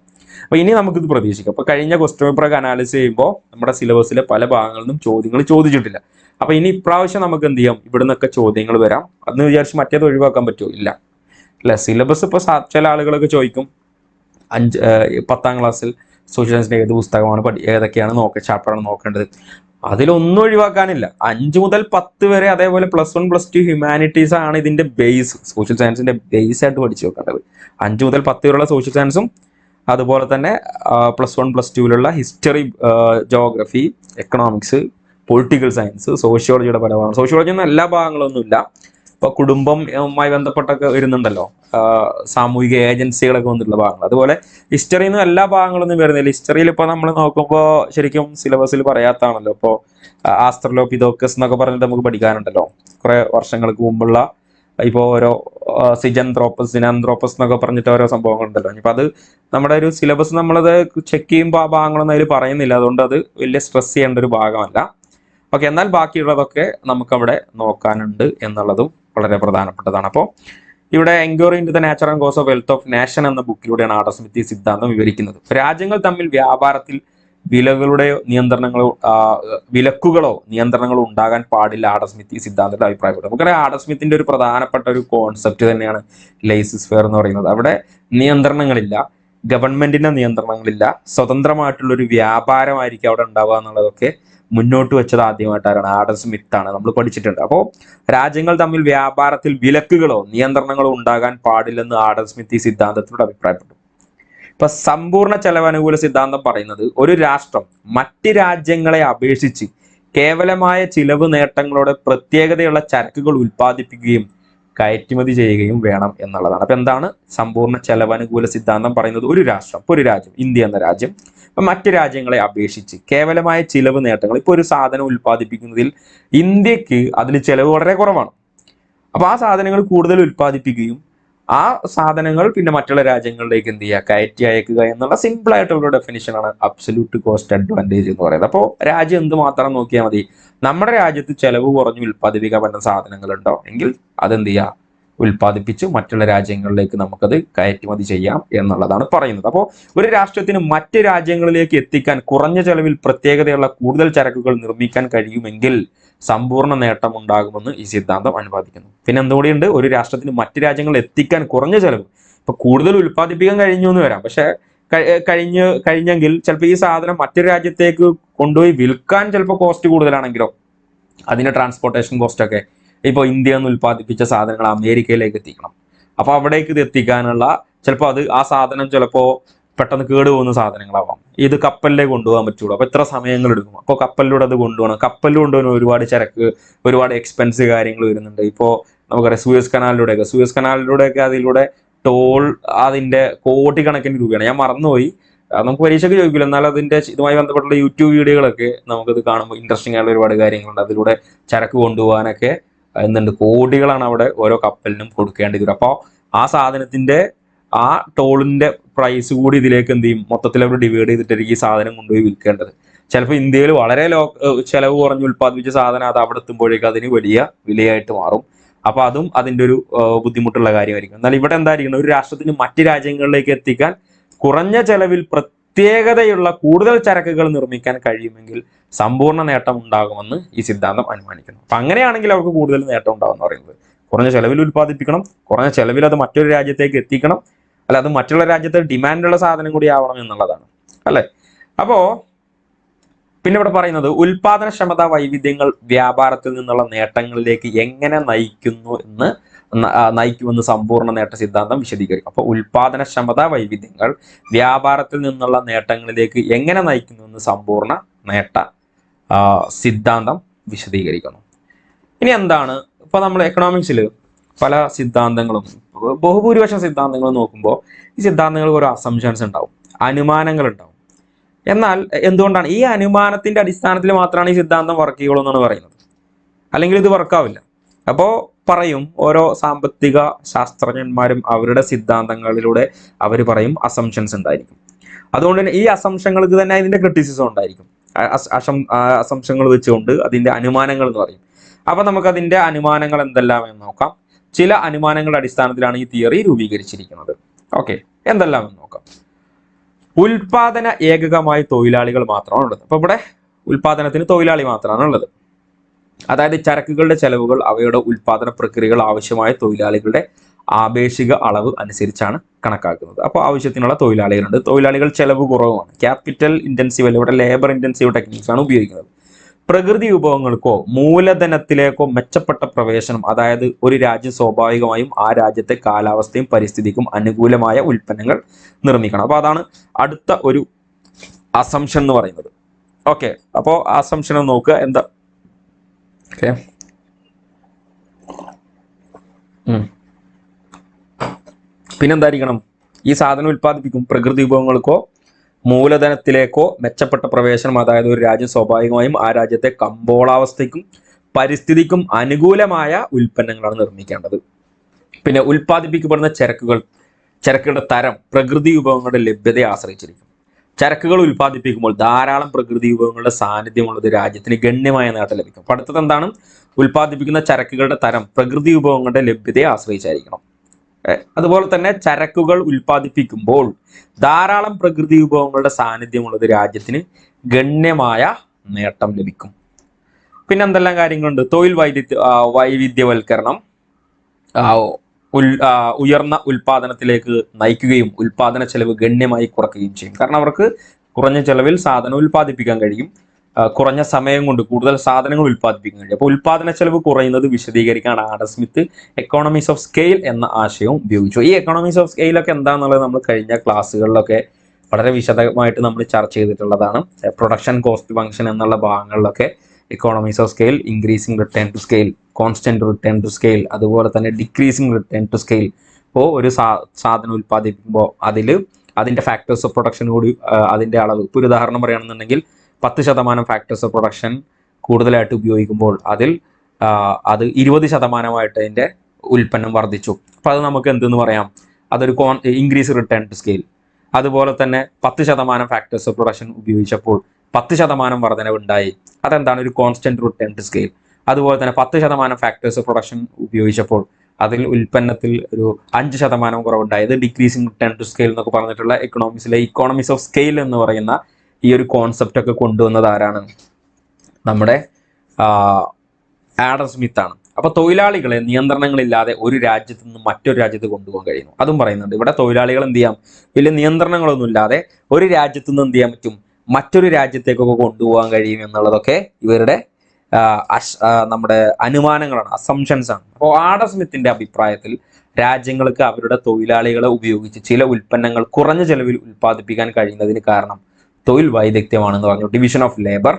അപ്പൊ ഇനി നമുക്കിത് പ്രതീക്ഷിക്കാം. അപ്പൊ കഴിഞ്ഞ ക്വസ്റ്റ്യൻ പേപ്പറൊക്കെ അനാലിസ് ചെയ്യുമ്പോൾ നമ്മുടെ സിലബസിലെ പല ഭാഗങ്ങളിൽ നിന്നും ചോദ്യങ്ങൾ ചോദിച്ചിട്ടില്ല. അപ്പൊ ഇനി ഇപ്രാവശ്യം നമുക്ക് എന്ത് ചെയ്യാം, ഇവിടെ നിന്നൊക്കെ ചോദ്യങ്ങൾ വരാം. അന്ന് വിചാരിച്ച് മറ്റേത് ഒഴിവാക്കാൻ പറ്റുമോ? ഇല്ല അല്ലെ. സിലബസ് ഇപ്പൊ ചില ആളുകളൊക്കെ ചോദിക്കും 10ാം ക്ലാസ്സിൽ സോഷ്യൽ സയൻസിന്റെ ഏത് പുസ്തകമാണ് ഏതൊക്കെയാണ് ചാപ്റ്ററാണ് നോക്കേണ്ടത്. അതിലൊന്നും ഒഴിവാക്കാനില്ല. 5 മുതൽ 10 വരെ, അതേപോലെ +1 +2 ഹ്യൂമാനിറ്റീസ് ആണ് ഇതിന്റെ ബേസ്, സോഷ്യൽ സയൻസിന്റെ ബേസ് ആയിട്ട് പഠിച്ചു വെക്കേണ്ടത്. 5 മുതൽ 10 വരെയുള്ള സോഷ്യൽ സയൻസും അതുപോലെ തന്നെ +1 +2 history, geography, economics, political science, സോഷ്യോളജിയുടെ പല ഭാഗങ്ങൾ. സോഷ്യോളജി ഒന്നും എല്ലാ ഭാഗങ്ങളൊന്നുമില്ല. ഇപ്പൊ കുടുംബവുമായി ബന്ധപ്പെട്ടൊക്കെ വരുന്നുണ്ടല്ലോ, സാമൂഹിക ഏജൻസികളൊക്കെ വന്നിട്ടുള്ള ഭാഗങ്ങൾ. അതുപോലെ ഹിസ്റ്ററിയിൽ നിന്നും എല്ലാ ഭാഗങ്ങളൊന്നും വരുന്നില്ല. ഹിസ്റ്ററിയിൽ ഇപ്പൊ നമ്മൾ നോക്കുമ്പോൾ ശരിക്കും സിലബസിൽ പറയാത്താണല്ലോ. ഇപ്പോൾ ആസ്ട്രലോപിതോക്കസ് എന്നൊക്കെ പറഞ്ഞിട്ട് നമുക്ക് പഠിക്കാനുണ്ടല്ലോ, കുറെ വർഷങ്ങൾക്ക് മുമ്പുള്ള. ഇപ്പോൾ ഓരോ സിനാന്ത്രോപ്പസ് എന്നൊക്കെ പറഞ്ഞിട്ട് ഓരോ സംഭവങ്ങളുണ്ടല്ലോ. ഇനിയിപ്പോൾ അത് നമ്മുടെ ഒരു സിലബസ് നമ്മളത് ചെക്ക് ചെയ്യുമ്പോൾ ആ ഭാഗങ്ങളൊന്നും അതിൽ പറയുന്നില്ല. അതുകൊണ്ട് അത് വലിയ സ്ട്രെസ് ചെയ്യേണ്ട ഒരു ഭാഗമല്ല. ഓക്കെ, എന്നാൽ ബാക്കിയുള്ളതൊക്കെ നമുക്കവിടെ നോക്കാനുണ്ട് എന്നുള്ളതും വളരെ പ്രധാനപ്പെട്ടതാണ്. അപ്പോൾ ഇവിടെ enquiry into the nature and cause of wealth of nation എന്ന ബുക്കിലൂടെയാണ് ആഡം സ്മിത്ത് ഈ സിദ്ധാന്തം വിവരിക്കുന്നത്. രാജ്യങ്ങൾ തമ്മിൽ വ്യാപാരത്തിൽ വിലക്കുകളോ നിയന്ത്രണങ്ങളോ ഉണ്ടാകാൻ പാടില്ല ആഡം സ്മിത്ത് ഈ സിദ്ധാന്തത്തിൽ അഭിപ്രായപ്പെട്ടു. നമുക്കറിയാം ആഡം സ്മിത്തിന്റെ ഒരു പ്രധാനപ്പെട്ട ഒരു കോൺസെപ്റ്റ് തന്നെയാണ് ലെയ്സിസ് ഫെയർ എന്ന് പറയുന്നത്. അവിടെ നിയന്ത്രണങ്ങളില്ല, ഗവൺമെന്റിന്റെ നിയന്ത്രണങ്ങളില്ല, സ്വതന്ത്രമായിട്ടുള്ള ഒരു വ്യാപാരമായിരിക്കും അവിടെ ഉണ്ടാവുക എന്നുള്ളതൊക്കെ മുന്നോട്ട് വെച്ചത് ആദ്യമായിട്ടാണ് ആഡം സ്മിത്ത് ആണ്. നമ്മൾ പഠിച്ചിട്ടുണ്ട്. അപ്പോൾ രാജ്യങ്ങൾ തമ്മിൽ വ്യാപാരത്തിൽ വിലക്കുകളോ നിയന്ത്രണങ്ങളോ ഉണ്ടാകാൻ പാടില്ലെന്ന് ആഡം സ്മിത്ത് ഈ സിദ്ധാന്തത്തിലൂടെ അഭിപ്രായപ്പെട്ടു. ഇപ്പൊ സമ്പൂർണ്ണ ചെലവനുകൂല സിദ്ധാന്തം പറയുന്നത് ഒരു രാഷ്ട്രം മറ്റ് രാജ്യങ്ങളെ അപേക്ഷിച്ച് കേവലമായ ചിലവ് നേട്ടങ്ങളോടെ പ്രത്യേകതയുള്ള ചരക്കുകൾ ഉൽപ്പാദിപ്പിക്കുകയും കയറ്റുമതി ചെയ്യുകയും വേണം എന്നുള്ളതാണ്. അപ്പൊ എന്താണ് സമ്പൂർണ്ണ ചെലവനുകൂല സിദ്ധാന്തം പറയുന്നത്? ഒരു രാഷ്ട്രം, ഇപ്പൊ ഒരു രാജ്യം, ഇന്ത്യ എന്ന രാജ്യം മറ്റ് രാജ്യങ്ങളെ അപേക്ഷിച്ച് കേവലമായ ചിലവ് നേട്ടങ്ങൾ, ഇപ്പൊ ഒരു സാധനം ഉൽപ്പാദിപ്പിക്കുന്നതിൽ ഇന്ത്യക്ക് അതിൽ ചിലവ് വളരെ കുറവാണ്. അപ്പൊ ആ സാധനങ്ങൾ കൂടുതൽ ഉൽപ്പാദിപ്പിക്കുകയും ആ സാധനങ്ങൾ പിന്നെ മറ്റുള്ള രാജ്യങ്ങളിലേക്ക് എന്ത് ചെയ്യുക, കയറ്റി അയക്കുക എന്നുള്ള സിമ്പിൾ ആയിട്ടുള്ള ഡെഫിനിഷനാണ് അബ്സല്യൂട്ട് കോസ്റ്റ് അഡ്വാൻറ്റേജ് എന്ന് പറയുന്നത്. അപ്പോൾ രാജ്യം എന്ത് മാത്രം നോക്കിയാൽ മതി, നമ്മുടെ രാജ്യത്ത് ചെലവ് കുറഞ്ഞ് ഉൽപ്പാദിപ്പിക്കാൻ പറ്റുന്ന സാധനങ്ങളുണ്ടോ എങ്കിൽ അതെന്ത് ചെയ്യുക, ഉൽപ്പാദിപ്പിച്ച് മറ്റുള്ള രാജ്യങ്ങളിലേക്ക് നമുക്കത് കയറ്റുമതി ചെയ്യാം എന്നുള്ളതാണ് പറയുന്നത്. അപ്പോൾ ഒരു രാഷ്ട്രത്തിന് മറ്റ് രാജ്യങ്ങളിലേക്ക് എത്തിക്കാൻ കുറഞ്ഞ ചെലവിൽ പ്രത്യേകതയുള്ള കൂടുതൽ ചരക്കുകൾ നിർമ്മിക്കാൻ കഴിയുമെങ്കിൽ സമ്പൂർണ്ണ നേട്ടം ഉണ്ടാകുമെന്ന് ഈ സിദ്ധാന്തം അനുവാദിക്കുന്നു. പിന്നെ എന്തുകൂടിയുണ്ട്, ഒരു രാഷ്ട്രത്തിന് മറ്റ് രാജ്യങ്ങളിൽ എത്തിക്കാൻ കുറഞ്ഞ ചെലവ്, ഇപ്പൊ കൂടുതൽ ഉൽപ്പാദിപ്പിക്കാൻ കഴിഞ്ഞു എന്ന് വരാം, പക്ഷെ കഴിഞ്ഞെങ്കിൽ ചിലപ്പോൾ ഈ സാധനം മറ്റൊരു രാജ്യത്തേക്ക് കൊണ്ടുപോയി വിൽക്കാൻ ചിലപ്പോൾ കോസ്റ്റ് കൂടുതലാണെങ്കിലോ അതിന്റെ ട്രാൻസ്പോർട്ടേഷൻ കോസ്റ്റ് ഒക്കെ, ഇപ്പോൾ ഇന്ത്യയിൽ നിന്ന് ഉൽപ്പാദിപ്പിച്ച സാധനങ്ങൾ അമേരിക്കയിലേക്ക് എത്തിക്കണം. അപ്പൊ അവിടേക്ക് ഇത് എത്തിക്കാനുള്ള ചിലപ്പോൾ ആ സാധനം ചിലപ്പോൾ പെട്ടെന്ന് കേടുപോകുന്ന സാധനങ്ങളാവാം. ഇത് കപ്പലിലേക്ക് കൊണ്ടുപോകാൻ പറ്റുള്ളൂ. അപ്പൊ ഇത്ര സമയങ്ങൾ എടുക്കും. അപ്പോൾ കപ്പലിലൂടെ അത് കൊണ്ടുപോകണം. കപ്പലിൽ കൊണ്ടുപോകാൻ ഒരുപാട് ചരക്ക്, ഒരുപാട് എക്സ്പെൻസ് കാര്യങ്ങൾ വരുന്നുണ്ട്. ഇപ്പോൾ നമുക്കറിയാം സൂയസ് കനാലിലൂടെയൊക്കെ അതിലൂടെ ടോൾ അതിന്റെ കോടിക്കണക്കിന് രൂപയാണ്. ഞാൻ മറന്നുപോയി, നമുക്ക് പരീക്ഷയ്ക്ക് ചോദിക്കില്ല, എന്നാൽ അതിന്റെ ഇതുമായി ബന്ധപ്പെട്ടുള്ള യൂട്യൂബ് വീഡിയോകളൊക്കെ നമുക്കത് കാണുമ്പോൾ ഇൻട്രസ്റ്റിംഗ് ആയിട്ടുള്ള ഒരുപാട് കാര്യങ്ങളുണ്ട്. അതിലൂടെ ചരക്ക് കൊണ്ടുപോകാനൊക്കെ എന്തുണ്ട്, കോടികളാണ് അവിടെ ഓരോ കപ്പലിനും കൊടുക്കേണ്ടി വരും. അപ്പോൾ ആ സാധനത്തിന്റെ ആ ടോളിന്റെ പ്രൈസ് കൂടി ഇതിലേക്ക് എന്ത് ചെയ്യും, മൊത്തത്തിൽ അവർ ഡിവൈഡ് ചെയ്തിട്ടായിരിക്കും ഈ സാധനം കൊണ്ടുപോയി വിൽക്കേണ്ടത്. ചിലപ്പോൾ ഇന്ത്യയിൽ വളരെ ചെലവ് കുറഞ്ഞ് ഉൽപ്പാദിപ്പിച്ച സാധനം അത് അവിടെ എത്തുമ്പോഴേക്കും അതിന് വലിയ വിലയായിട്ട് മാറും. അപ്പൊ അതും അതിന്റെ ഒരു ബുദ്ധിമുട്ടുള്ള കാര്യമായിരിക്കും. എന്നാൽ ഇവിടെ എന്തായിരിക്കണം, ഒരു രാഷ്ട്രത്തിന് മറ്റ് രാജ്യങ്ങളിലേക്ക് എത്തിക്കാൻ കുറഞ്ഞ ചെലവിൽ പ്രത്യേകതയുള്ള കൂടുതൽ ചരക്കുകൾ നിർമ്മിക്കാൻ കഴിയുമെങ്കിൽ സമ്പൂർണ്ണ നേട്ടം ഉണ്ടാകുമെന്ന് ഈ സിദ്ധാന്തം അനുമാനിക്കുന്നു. അപ്പൊ അങ്ങനെയാണെങ്കിൽ അവർക്ക് കൂടുതൽ നേട്ടം ഉണ്ടാകും എന്ന് പറയുന്നത്. കുറഞ്ഞ ചെലവിൽ ഉൽപ്പാദിപ്പിക്കണം, കുറഞ്ഞ ചെലവിൽ അത് മറ്റൊരു രാജ്യത്തേക്ക് എത്തിക്കണം, അല്ല അത് മറ്റുള്ള രാജ്യത്തെ ഡിമാൻഡുള്ള സാധനം കൂടി ആവണം എന്നുള്ളതാണ് അല്ലെ. അപ്പോ പിന്നെ ഇവിടെ പറയുന്നത് ഉൽപാദനക്ഷമതാ വൈവിധ്യങ്ങൾ വ്യാപാരത്തിൽ നിന്നുള്ള നേട്ടങ്ങളിലേക്ക് എങ്ങനെ നയിക്കുമെന്ന് സമ്പൂർണ്ണ നേട്ട സിദ്ധാന്തം വിശദീകരിക്കും. അപ്പോൾ ഉൽപാദനക്ഷമതാ വൈവിധ്യങ്ങൾ വ്യാപാരത്തിൽ നിന്നുള്ള നേട്ടങ്ങളിലേക്ക് എങ്ങനെ നയിക്കുന്നുവെന്ന് സമ്പൂർണ്ണ നേട്ട സിദ്ധാന്തം വിശദീകരിക്കുന്നു. ഇനി എന്താണ്, ഇപ്പൊ നമ്മൾ എക്കണോമിക്സിൽ പല സിദ്ധാന്തങ്ങളും, ബഹുഭൂരിപക്ഷം സിദ്ധാന്തങ്ങളും നോക്കുമ്പോൾ ഈ സിദ്ധാന്തങ്ങൾക്ക് ഓരോ അസംഷൻസ് ഉണ്ടാവും, അനുമാനങ്ങൾ ഉണ്ടാവും. എന്നാൽ എന്തുകൊണ്ടാണ് ഈ അനുമാനത്തിന്റെ അടിസ്ഥാനത്തിൽ മാത്രമാണ് ഈ സിദ്ധാന്തം വർക്ക് ചെയ്യുള്ളൂ എന്നാണ് പറയുന്നത്, അല്ലെങ്കിൽ ഇത് വർക്കാവില്ല. അപ്പോൾ പറയും ഓരോ സാമ്പത്തിക ശാസ്ത്രജ്ഞന്മാരും അവരുടെ സിദ്ധാന്തങ്ങളിലൂടെ അവർ പറയും അസംഷൻസ് ഉണ്ടായിരിക്കും. അതുകൊണ്ട് തന്നെ ഈ അസംഷങ്ങൾക്ക് തന്നെ അതിന്റെ ക്രിറ്റിസിസം ഉണ്ടായിരിക്കും. അസംഷങ്ങൾ വെച്ചുകൊണ്ട് അതിന്റെ അനുമാനങ്ങൾ എന്ന് പറയും. അപ്പൊ നമുക്ക് അതിന്റെ അനുമാനങ്ങൾ എന്തെല്ലാം എന്ന് നോക്കാം. ചില അനുമാനങ്ങളുടെ അടിസ്ഥാനത്തിലാണ് ഈ തിയറി രൂപീകരിച്ചിരിക്കുന്നത്. ഓക്കെ, എന്തെല്ലാം എന്ന് നോക്കാം. ഉൽപാദന ഏകകമായി തൊഴിലാളികൾ മാത്രമാണ് ഉള്ളത്. അപ്പൊ ഇവിടെ ഉൽപാദനത്തിന് തൊഴിലാളി മാത്രമാണ് ഉള്ളത്. അതായത് ചരക്കുകളുടെ ചെലവുകൾ അവയുടെ ഉൽപാദന പ്രക്രിയകൾ ആവശ്യമായ തൊഴിലാളികളുടെ ആപേക്ഷിക അളവ് അനുസരിച്ചാണ് കണക്കാക്കുന്നത്. അപ്പോൾ ആവശ്യത്തിനുള്ള തൊഴിലാളികളുണ്ട്. തൊഴിലാളികൾ ചെലവ് കുറവുമാണ്. ക്യാപിറ്റൽ ഇന്റൻസീവ് അല്ല, ഇവിടെ ലേബർ ഇന്റൻസീവ് ടെക്നിക്സ് ആണ് ഉപയോഗിക്കുന്നത്. പ്രകൃതി വിഭവങ്ങൾക്കോ മൂലധനത്തിലേക്കോ മെച്ചപ്പെട്ട പ്രവേശനം, അതായത് ഒരു രാജ്യം സ്വാഭാവികമായും ആ രാജ്യത്തെ കാലാവസ്ഥയും പരിസ്ഥിതിക്കും അനുകൂലമായ ഉൽപ്പന്നങ്ങൾ നിർമ്മിക്കണം. അപ്പോൾ അതാണ് അടുത്ത ഒരു അസംഷൻ എന്ന് പറയുന്നത്. ഓക്കെ, അപ്പോൾ അസംഷൻ നോക്കുക എന്താ. ഓക്കെ, പിന്നെന്തായിരിക്കണം? ഈ സാധനം ഉൽപ്പാദിപ്പിക്കും പ്രകൃതി വിഭവങ്ങൾക്കോ മൂലധനത്തിലേക്കോ മെച്ചപ്പെട്ട പ്രവേശനം, അതായത് ഒരു രാജ്യം സ്വാഭാവികമായും ആ രാജ്യത്തെ കമ്പോളാവസ്ഥയ്ക്കും പരിസ്ഥിതിക്കും അനുകൂലമായ ഉൽപ്പന്നങ്ങളാണ് നിർമ്മിക്കേണ്ടത്. പിന്നെ ഉൽപ്പാദിപ്പിക്കപ്പെടുന്ന ചരക്കുകളുടെ തരം പ്രകൃതി വിഭവങ്ങളുടെ ലഭ്യതയെ ആശ്രയിച്ചിരിക്കും. ചരക്കുകൾ ഉൽപ്പാദിപ്പിക്കുമ്പോൾ ധാരാളം പ്രകൃതി വിഭവങ്ങളുടെ സാന്നിധ്യമുള്ളത് രാജ്യത്തിന് ഗണ്യമായ നേട്ടം ലഭിക്കും. അപ്പൊ അടുത്തത് എന്താണ്? ഉൽപ്പാദിപ്പിക്കുന്ന ചരക്കുകളുടെ തരം പ്രകൃതി വിഭവങ്ങളുടെ ലഭ്യതയെ ആശ്രയിച്ചായിരിക്കണം. അതുപോലെ തന്നെ ചരക്കുകൾ ഉൽപ്പാദിപ്പിക്കുമ്പോൾ ധാരാളം പ്രകൃതി വിഭവങ്ങളുടെ സാന്നിധ്യമുള്ളത് രാജ്യത്തിന് ഗണ്യമായ നേട്ടം ലഭിക്കും. പിന്നെ എന്തെല്ലാം കാര്യങ്ങളുണ്ട്? തൊഴിൽ വൈവിധ്യവൽക്കരണം ഉയർന്ന ഉൽപാദനത്തിലേക്ക് നയിക്കുകയും ഉൽപാദന ചെലവ് ഗണ്യമായി കുറയ്ക്കുകയും ചെയ്യും. കാരണം അവർക്ക് കുറഞ്ഞ ചെലവിൽ സാധനം ഉൽപ്പാദിപ്പിക്കാൻ കഴിയും, കുറഞ്ഞ സമയം കൊണ്ട് കൂടുതൽ സാധനങ്ങൾ ഉൽപ്പാദിപ്പിക്കാൻ കഴിയും. അപ്പോൾ ഉൽപാദന ചെലവ് കുറയുന്നത് വിശദീകരിക്കാൻ Adam Smith economies of scale എന്ന ആശയവും ഉപയോഗിച്ചു. ഈ എക്കോണമീസ് ഓഫ് സ്കെയിലൊക്കെ എന്താണെന്നുള്ളത് നമ്മൾ കഴിഞ്ഞ ക്ലാസ്സുകളിലൊക്കെ വളരെ വിശദമായിട്ട് നമ്മൾ ചർച്ച ചെയ്തിട്ടുള്ളതാണ്. പ്രൊഡക്ഷൻ കോസ്റ്റ് ഫംഗ്ഷൻ എന്നുള്ള ഭാഗങ്ങളിലൊക്കെ economies of scale, increasing return to scale, constant return to scale, അതുപോലെ തന്നെ ഡിക്രീസിംഗ് റിട്ടേൺ ടു സ്കെയിൽ. ഇപ്പോൾ ഒരു സാധനം ഉൽപ്പാദിപ്പിക്കുമ്പോൾ അതിന്റെ ഫാക്ടേഴ്സ് ഓഫ് പ്രൊഡക്ഷൻ കൂടി അതിന്റെ അളവ്, ഇപ്പോൾ ഒരു ഉദാഹരണം പറയുകയാണെന്നുണ്ടെങ്കിൽ 10% ഫാക്ടേഴ്സ് ഓഫ് പ്രൊഡക്ഷൻ കൂടുതലായിട്ട് ഉപയോഗിക്കുമ്പോൾ അത് 20% അതിന്റെ ഉൽപ്പന്നം വർദ്ധിച്ചു. അപ്പൊ അത് നമുക്ക് എന്തെന്ന് പറയാം? അതൊരു ഇൻക്രീസ് റിട്ടേൺ ടു സ്കെയിൽ. അതുപോലെ തന്നെ 10% ഫാക്ടേഴ്സ് ഓഫ് പ്രൊഡക്ഷൻ ഉപയോഗിച്ചപ്പോൾ 10% വർധനവ് ഉണ്ടായി. അതെന്താണ്? ഒരു കോൺസ്റ്റന്റ് റിട്ടേൺ ടു സ്കെയിൽ. അതുപോലെ തന്നെ 10% ഫാക്ടേഴ്സ് ഓഫ് പ്രൊഡക്ഷൻ ഉപയോഗിച്ചപ്പോൾ അതിൽ ഉൽപ്പന്നത്തിൽ ഒരു 5% കുറവുണ്ടായത് ഡിക്രീസിംഗ് റിട്ടേൺ ടു സ്കെയിൽ എന്നൊക്കെ പറഞ്ഞിട്ടുള്ള ഇക്കോണമീസ് ഓഫ് സ്കെയിൽ എന്ന് പറയുന്ന ഈ ഒരു കോൺസെപ്റ്റ് ഒക്കെ കൊണ്ടുവന്നത് ആരാണ്? നമ്മുടെ ആഡം സ്മിത്ത് ആണ്. അപ്പൊ തൊഴിലാളികളെ നിയന്ത്രണങ്ങളില്ലാതെ ഒരു രാജ്യത്ത് നിന്ന് മറ്റൊരു രാജ്യത്ത് കൊണ്ടുപോകാൻ കഴിയുന്നു, അതും പറയുന്നുണ്ട്. ഇവിടെ തൊഴിലാളികൾ എന്ത് ചെയ്യാം? വലിയ നിയന്ത്രണങ്ങളൊന്നും ഇല്ലാതെ ഒരു രാജ്യത്ത് നിന്ന് എന്ത് ചെയ്യാൻ പറ്റും? മറ്റൊരു രാജ്യത്തേക്കൊക്കെ കൊണ്ടുപോകാൻ കഴിയും എന്നുള്ളതൊക്കെ ഇവരുടെ നമ്മുടെ അനുമാനങ്ങളാണ്, അസംഷൻസ് ആണ്. അപ്പോൾ ആഡം സ്മിത്തിന്റെ അഭിപ്രായത്തിൽ രാജ്യങ്ങൾക്ക് അവരുടെ തൊഴിലാളികളെ ഉപയോഗിച്ച് ചില ഉൽപ്പന്നങ്ങൾ കുറഞ്ഞ ചെലവിൽ ഉൽപ്പാദിപ്പിക്കാൻ കഴിയുന്നതിന് കാരണം തൊഴിൽ വൈദഗ്ധ്യമാണെന്ന് പറഞ്ഞു. ഡിവിഷൻ ഓഫ് ലേബർ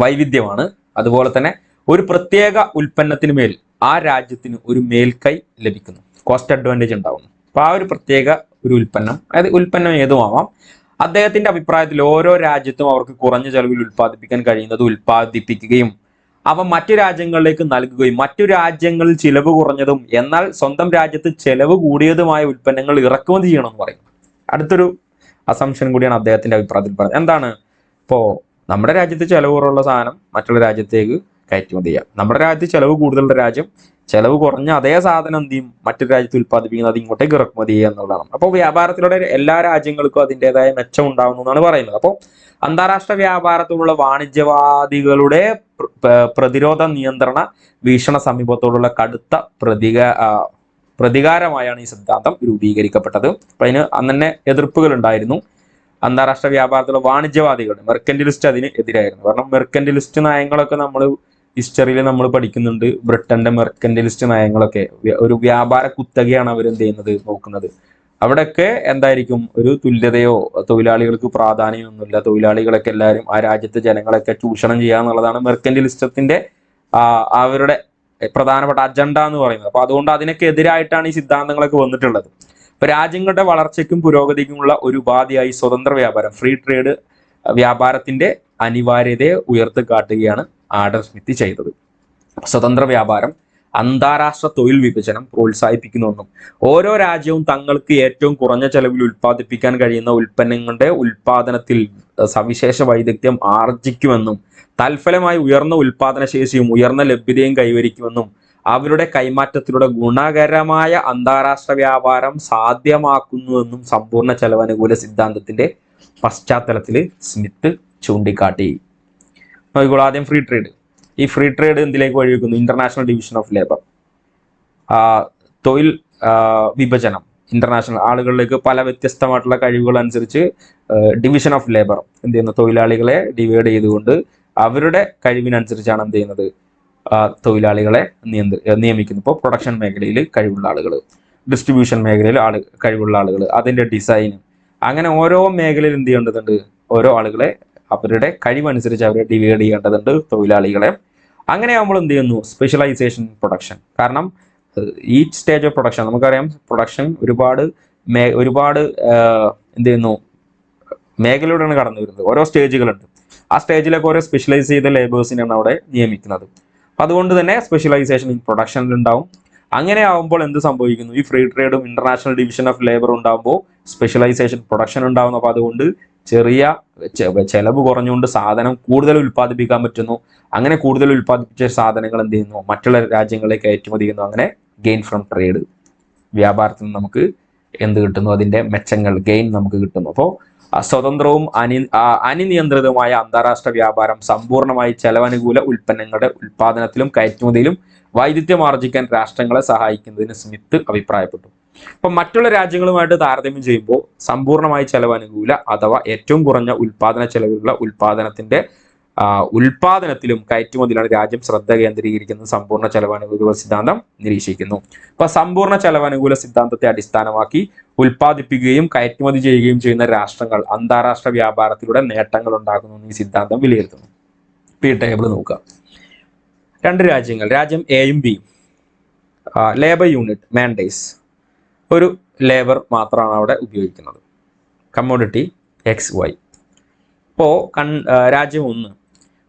വൈവിധ്യമാണ്. അതുപോലെ തന്നെ ഒരു പ്രത്യേക ഉൽപ്പന്നത്തിന് മേൽ ആ രാജ്യത്തിന് ഒരു മേൽക്കൈ ലഭിക്കുന്നു, കോസ്റ്റ് അഡ്വാൻറ്റേജ് ഉണ്ടാവുന്നു. അപ്പൊ ആ ഒരു പ്രത്യേക ഒരു ഉൽപ്പന്നം, അതായത് ഉൽപ്പന്നം ഏതുമാവാം, അദ്ദേഹത്തിന്റെ അഭിപ്രായത്തിൽ ഓരോ രാജ്യത്തും അവർക്ക് കുറഞ്ഞ ചെലവിൽ ഉൽപ്പാദിപ്പിക്കാൻ കഴിയുന്നത് ഉൽപ്പാദിപ്പിക്കുകയും അവ മറ്റു രാജ്യങ്ങളിലേക്ക് നൽകുകയും മറ്റു രാജ്യങ്ങളിൽ ചിലവ് കുറഞ്ഞതും എന്നാൽ സ്വന്തം രാജ്യത്ത് ചെലവ് കൂടിയതുമായ ഉൽപ്പന്നങ്ങൾ ഇറക്കുമതി ചെയ്യണമെന്ന് പറയും. അടുത്തൊരു അസംഷൻ കൂടിയാണ് അദ്ദേഹത്തിന്റെ അഭിപ്രായത്തിൽ പറഞ്ഞത്. എന്താണ്? ഇപ്പോൾ നമ്മുടെ രാജ്യത്ത് ചെലവ് കുറവുള്ള സാധനം മറ്റുള്ള രാജ്യത്തേക്ക് കയറ്റുമതി ചെയ്യാം. നമ്മുടെ രാജ്യത്ത് ചെലവ് കൂടുതലുള്ള രാജ്യം ചെലവ് കുറഞ്ഞ അതേ സാധനം എന്ത് ചെയ്യും? മറ്റൊരു രാജ്യത്ത് ഉൽപ്പാദിപ്പിക്കുന്നത് അത് ഇങ്ങോട്ടേക്ക് ഇറക്കുമതി ചെയ്യുക എന്നുള്ളതാണ്. അപ്പോൾ വ്യാപാരത്തിലൂടെ എല്ലാ രാജ്യങ്ങൾക്കും അതിൻ്റെതായ മെച്ചം ഉണ്ടാവുന്നു എന്നാണ് പറയുന്നത്. അപ്പോൾ അന്താരാഷ്ട്ര വ്യാപാരത്തോടുള്ള വാണിജ്യവാദികളുടെ പ്രതിരോധ നിയന്ത്രണ വീക്ഷണ സമീപത്തോടുള്ള കടുത്ത പ്രതികാരമായാണ് ഈ സിദ്ധാന്തം രൂപീകരിക്കപ്പെട്ടത്. അപ്പൊ അതിന് അന്ന് തന്നെ എതിർപ്പുകൾ ഉണ്ടായിരുന്നു. അന്താരാഷ്ട്ര വ്യാപാരത്തിലുള്ള വാണിജ്യവാദികളുടെ മെർക്കന്റിലിസ്റ്റ് അതിന് എതിരായിരുന്നു. കാരണം മെർക്കന്റിലിസ്റ്റ് നയങ്ങളൊക്കെ നമ്മൾ ഹിസ്റ്ററിയിൽ നമ്മൾ പഠിക്കുന്നുണ്ട്. ബ്രിട്ടന്റെ മെർക്കന്റിലിസ്റ്റ് നയങ്ങളൊക്കെ ഒരു വ്യാപാര കുത്തകയാണ് അവരെന്ത് ചെയ്യുന്നത്, നോക്കുന്നത്. അവിടെയൊക്കെ എന്തായിരിക്കും? ഒരു തുല്യതയോ തൊഴിലാളികൾക്ക് പ്രാധാന്യമൊന്നുമില്ല, തൊഴിലാളികളൊക്കെ എല്ലാവരും ആ രാജ്യത്തെ ജനങ്ങളൊക്കെ ചൂഷണം ചെയ്യുക എന്നുള്ളതാണ് മെർക്കന്റിലിസത്തിന്റെ അവരുടെ പ്രധാനപ്പെട്ട അജണ്ട എന്ന് പറയുന്നത്. അപ്പൊ അതുകൊണ്ട് അതിനൊക്കെ എതിരായിട്ടാണ് ഈ സിദ്ധാന്തങ്ങളൊക്കെ വന്നിട്ടുള്ളത്. ഇപ്പൊ രാജ്യങ്ങളുടെ വളർച്ചയ്ക്കും പുരോഗതിക്കുമുള്ള ഒരു ഉപാധിയായി സ്വതന്ത്ര വ്യാപാരം, ഫ്രീ ട്രേഡ് വ്യാപാരത്തിന്റെ അനിവാര്യതയെ ഉയർത്തിക്കാട്ടുകയാണ് ആഡം സ്മിത്ത് ചെയ്തത്. സ്വതന്ത്ര വ്യാപാരം അന്താരാഷ്ട്ര തൊഴിൽ വിഭജനം പ്രോത്സാഹിപ്പിക്കുന്നുവെന്നും ഓരോ രാജ്യവും തങ്ങൾക്ക് ഏറ്റവും കുറഞ്ഞ ചെലവിൽ ഉൽപ്പാദിപ്പിക്കാൻ കഴിയുന്ന ഉൽപ്പന്നങ്ങളുടെ ഉൽപാദനത്തിൽ സവിശേഷ വൈദഗ്ധ്യം ആർജിക്കുമെന്നും തൽഫലമായി ഉയർന്ന ഉൽപാദനശേഷിയും ഉയർന്ന ലഭ്യതയും കൈവരിക്കുമെന്നും അവരുടെ കൈമാറ്റത്തിലൂടെ ഗുണകരമായ അന്താരാഷ്ട്ര വ്യാപാരം സാധ്യമാക്കുന്നുവെന്നും സമ്പൂർണ്ണ ചെലവനുകൂല സിദ്ധാന്തത്തിന്റെ പശ്ചാത്തലത്തിൽ സ്മിത്ത് ചൂണ്ടിക്കാട്ടി. നോക്കിക്കോളൂ, ആദ്യം ഫ്രീ ട്രേഡ്. ഈ ഫ്രീ ട്രേഡ് എന്തിലേക്ക് വഴിവെക്കുന്നു? ഇന്റർനാഷണൽ ഡിവിഷൻ ഓഫ് ലേബർ, തൊഴിൽ വിഭജനം. ഇന്റർനാഷണൽ ആളുകളിലേക്ക് പല വ്യത്യസ്തമായിട്ടുള്ള കഴിവുകൾ അനുസരിച്ച് ഡിവിഷൻ ഓഫ് ലേബർ എന്ത് ചെയ്യുന്നു? തൊഴിലാളികളെ ഡിവൈഡ് ചെയ്തുകൊണ്ട് അവരുടെ കഴിവിനനുസരിച്ചാണ് എന്ത് ചെയ്യുന്നത്? തൊഴിലാളികളെ നിയമിക്കുന്നു. ഇപ്പോൾ പ്രൊഡക്ഷൻ മേഖലയിൽ കഴിവുള്ള ആളുകൾ, ഡിസ്ട്രിബ്യൂഷൻ മേഖലയിൽ കഴിവുള്ള ആളുകൾ, അതിന്റെ ഡിസൈൻ, അങ്ങനെ ഓരോ മേഖലയിൽ എന്ത് ചെയ്യേണ്ടതുണ്ട്? ഓരോ ആളുകളെ അവരുടെ കഴിവനുസരിച്ച് അവരെ ഡിവൈഡ് ചെയ്യേണ്ടതുണ്ട്, തൊഴിലാളികളെ. അങ്ങനെ ആകുമ്പോൾ എന്ത് ചെയ്യുന്നു? Specialisation production. കാരണം ഈച്ച് സ്റ്റേജ് ഓഫ് പ്രൊഡക്ഷൻ, നമുക്കറിയാം പ്രൊഡക്ഷൻ ഒരുപാട് എന്ത് ചെയ്യുന്നു? മേഖലയിലൂടെയാണ് കടന്നു വരുന്നത്. ഓരോ സ്റ്റേജുകളുണ്ട്. ആ സ്റ്റേജിലേക്ക് ഓരോ സ്പെഷ്യലൈസ് ചെയ്ത ലേബേഴ്സിനെയാണ് അവിടെ നിയമിക്കുന്നത്. അപ്പം അതുകൊണ്ട് തന്നെ സ്പെഷ്യലൈസേഷൻ ഇൻ പ്രൊഡക്ഷനിൽ ഉണ്ടാവും. അങ്ങനെ ആവുമ്പോൾ എന്ത് സംഭവിക്കുന്നു? ഈ ഫ്രീ ട്രേഡും ഇന്റർനാഷണൽ ഡിവിഷൻ ഓഫ് ലേബർ ഉണ്ടാകുമ്പോൾ സ്പെഷ്യലൈസേഷൻ പ്രൊഡക്ഷൻ ഉണ്ടാകുന്നു. അപ്പോൾ അതുകൊണ്ട് ചെറിയ ചെലവ് കുറഞ്ഞുകൊണ്ട് സാധനം കൂടുതൽ ഉൽപ്പാദിപ്പിക്കാൻ പറ്റുന്നു. അങ്ങനെ കൂടുതൽ ഉൽപ്പാദിപ്പിച്ച സാധനങ്ങൾ എന്ത് ചെയ്യുന്നു? മറ്റുള്ള രാജ്യങ്ങളിലേക്ക് കയറ്റുമതി ചെയ്യുന്നു. അങ്ങനെ ഗെയിൻ ഫ്രം ട്രേഡ്, വ്യാപാരത്തിൽ നിന്ന് നമുക്ക് എന്ത് കിട്ടുന്നു? അതിന്റെ മെച്ചങ്ങൾ, ഗെയിൻ നമുക്ക് കിട്ടുന്നു. അപ്പോൾ സ്വതന്ത്രവും അനിയന്ത്രിതവുമായ അന്താരാഷ്ട്ര വ്യാപാരം സമ്പൂർണ്ണമായി ചെലവനുകൂല ഉൽപ്പന്നങ്ങളുടെ ഉൽപാദനത്തിലും കയറ്റുമതിയിലും വൈദഗ്ധ്യം ആർജിക്കാൻ രാഷ്ട്രങ്ങളെ സഹായിക്കുന്നതിന് സ്മിത്ത് അഭിപ്രായപ്പെട്ടു. അപ്പൊ മറ്റുള്ള രാജ്യങ്ങളുമായിട്ട് താരതമ്യം ചെയ്യുമ്പോൾ സമ്പൂർണ്ണമായി ചെലവനുകൂല അഥവാ ഏറ്റവും കുറഞ്ഞ ഉൽപാദന ചെലവിലുള്ള ഉൽപാദനത്തിലും കയറ്റുമതിയിലാണ് രാജ്യം ശ്രദ്ധ കേന്ദ്രീകരിക്കുന്നത് സമ്പൂർണ്ണ ചെലവനുകൂല സിദ്ധാന്തം നിരീക്ഷിക്കുന്നു. അപ്പൊ സമ്പൂർണ്ണ ചെലവനുകൂല സിദ്ധാന്തത്തെ അടിസ്ഥാനമാക്കി ഉൽപ്പാദിപ്പിക്കുകയും കയറ്റുമതി ചെയ്യുകയും ചെയ്യുന്ന രാഷ്ട്രങ്ങൾ അന്താരാഷ്ട്ര വ്യാപാരത്തിലൂടെ നേട്ടങ്ങൾ ഉണ്ടാക്കുന്നു എന്ന് ഈ സിദ്ധാന്തം വിലയിരുത്തുന്നു. ഈ ടേബിൾ നോക്കുക. രണ്ട് രാജ്യങ്ങൾ, രാജ്യം എയും ബിയും, ലേബർ യൂണിറ്റ് മാൻഡേസ്, ഒരു ലേബർ മാത്രമാണ് അവിടെ ഉപയോഗിക്കുന്നത്. Commodity XY. ഇപ്പോൾ രാജ്യം 1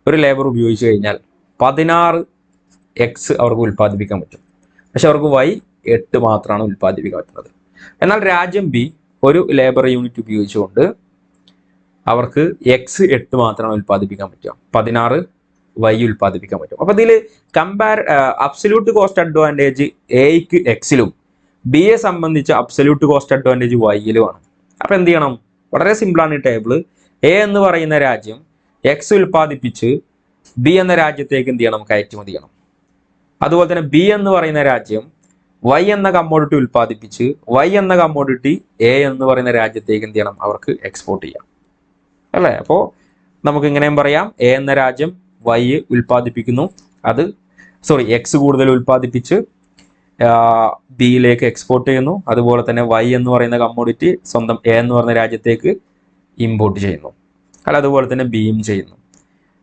ഒരു ലേബർ ഉപയോഗിച്ച് കഴിഞ്ഞാൽ 16X അവർക്ക് ഉൽപ്പാദിപ്പിക്കാൻ പറ്റും. പക്ഷെ അവർക്ക് Y 8 മാത്രമാണ് ഉൽപ്പാദിപ്പിക്കാൻ പറ്റുന്നത്. എന്നാൽ രാജ്യം ബി ഒരു ലേബർ യൂണിറ്റ് ഉപയോഗിച്ചുകൊണ്ട് അവർക്ക് X 8 മാത്രമാണ് ഉൽപ്പാദിപ്പിക്കാൻ പറ്റുക, 16 Y ഉൽപ്പാദിപ്പിക്കാൻ പറ്റും. അപ്പൊ ഇതിൽ അബ്സല്യൂട്ട് കോസ്റ്റ് അഡ്വാൻറ്റേജ് എക്ക് എക്സിലും ബിയെ സംബന്ധിച്ച് അബ്സല്യൂട്ട് കോസ്റ്റ് അഡ്വാൻറ്റേജ് വൈയിലുമാണ്. അപ്പൊ എന്ത് ചെയ്യണം? വളരെ സിമ്പിളാണ് ഈ ടേബിൾ. എ എന്ന് പറയുന്ന രാജ്യം X ഉൽപ്പാദിപ്പിച്ച് ബി എന്ന രാജ്യത്തേക്ക് എന്ത് ചെയ്യണം? കയറ്റുമതി ചെയ്യണം. അതുപോലെ തന്നെ ബി എന്ന് പറയുന്ന രാജ്യം Y എന്ന കമ്മോഡിറ്റി ഉൽപ്പാദിപ്പിച്ച് Y എന്ന കമ്മോഡിറ്റി എ എന്ന് പറയുന്ന രാജ്യത്തേക്ക് എന്ത് ചെയ്യണം? അവർക്ക് എക്സ്പോർട്ട് ചെയ്യാം, അല്ലേ? അപ്പോൾ നമുക്ക് ഇങ്ങനെയും പറയാം, എ എന്ന രാജ്യം Y ഉൽപ്പാദിപ്പിക്കുന്നു, X കൂടുതൽ ഉൽപ്പാദിപ്പിച്ച് ബിയിലേക്ക് എക്സ്പോർട്ട് ചെയ്യുന്നു. അതുപോലെ തന്നെ Y എന്ന് പറയുന്ന കമ്മോഡിറ്റി സ്വന്തം എ എന്ന് പറയുന്ന രാജ്യത്തേക്ക് ഇമ്പോർട്ട് ചെയ്യുന്നു, അല്ല അതുപോലെ തന്നെ ബിയും ചെയ്യുന്നു.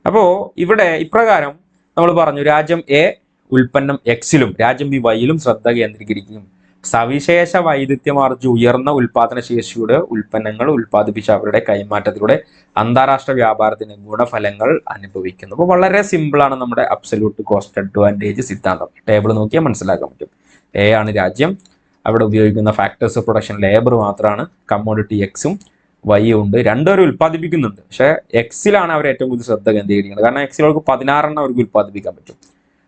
അപ്പോൾ ഇവിടെ ഇപ്രകാരം നമ്മൾ പറഞ്ഞു, രാജ്യം എ ഉൽപ്പന്നം എക്സിലും രാജ്യം ബി വൈയിലും ശ്രദ്ധ കേന്ദ്രീകരിക്കുകയും സവിശേഷ വൈദഗ്ധ്യമാർജ്ജി ഉയർന്ന ഉൽപാദന ശേഷിയുടെ ഉൽപ്പന്നങ്ങൾ ഉൽപ്പാദിപ്പിച്ച അവരുടെ കൈമാറ്റത്തിലൂടെ അന്താരാഷ്ട്ര വ്യാപാരത്തിന് ഗുണഫലങ്ങൾ അനുഭവിക്കുന്നു. അപ്പോൾ വളരെ സിമ്പിളാണ് നമ്മുടെ അബ്സല്യൂട്ട് കോസ്റ്റ് അഡ്വാൻറ്റേജ് സിദ്ധാന്തം. ടേബിൾ നോക്കിയാൽ മനസ്സിലാക്കാൻ പറ്റും. എ ആണ് രാജ്യം, അവിടെ ഉപയോഗിക്കുന്ന ഫാക്ടേഴ്സ് ഓഫ് പ്രൊഡക്ഷൻ ലേബർ മാത്രമാണ്, കമ്മോഡിറ്റി എക്സും വൈയും ഉണ്ട്, രണ്ടുപേരും ഉൽപ്പാദിപ്പിക്കുന്നുണ്ട്. പക്ഷേ എക്സിലാണ് അവർ ഏറ്റവും കൂടുതൽ ശ്രദ്ധ കേന്ദ്രീകരിക്കുന്നത്. കാരണം എക്സിൽ അവർക്ക് 16 അവർക്ക് ഉൽപ്പാദിപ്പിക്കാൻ പറ്റും,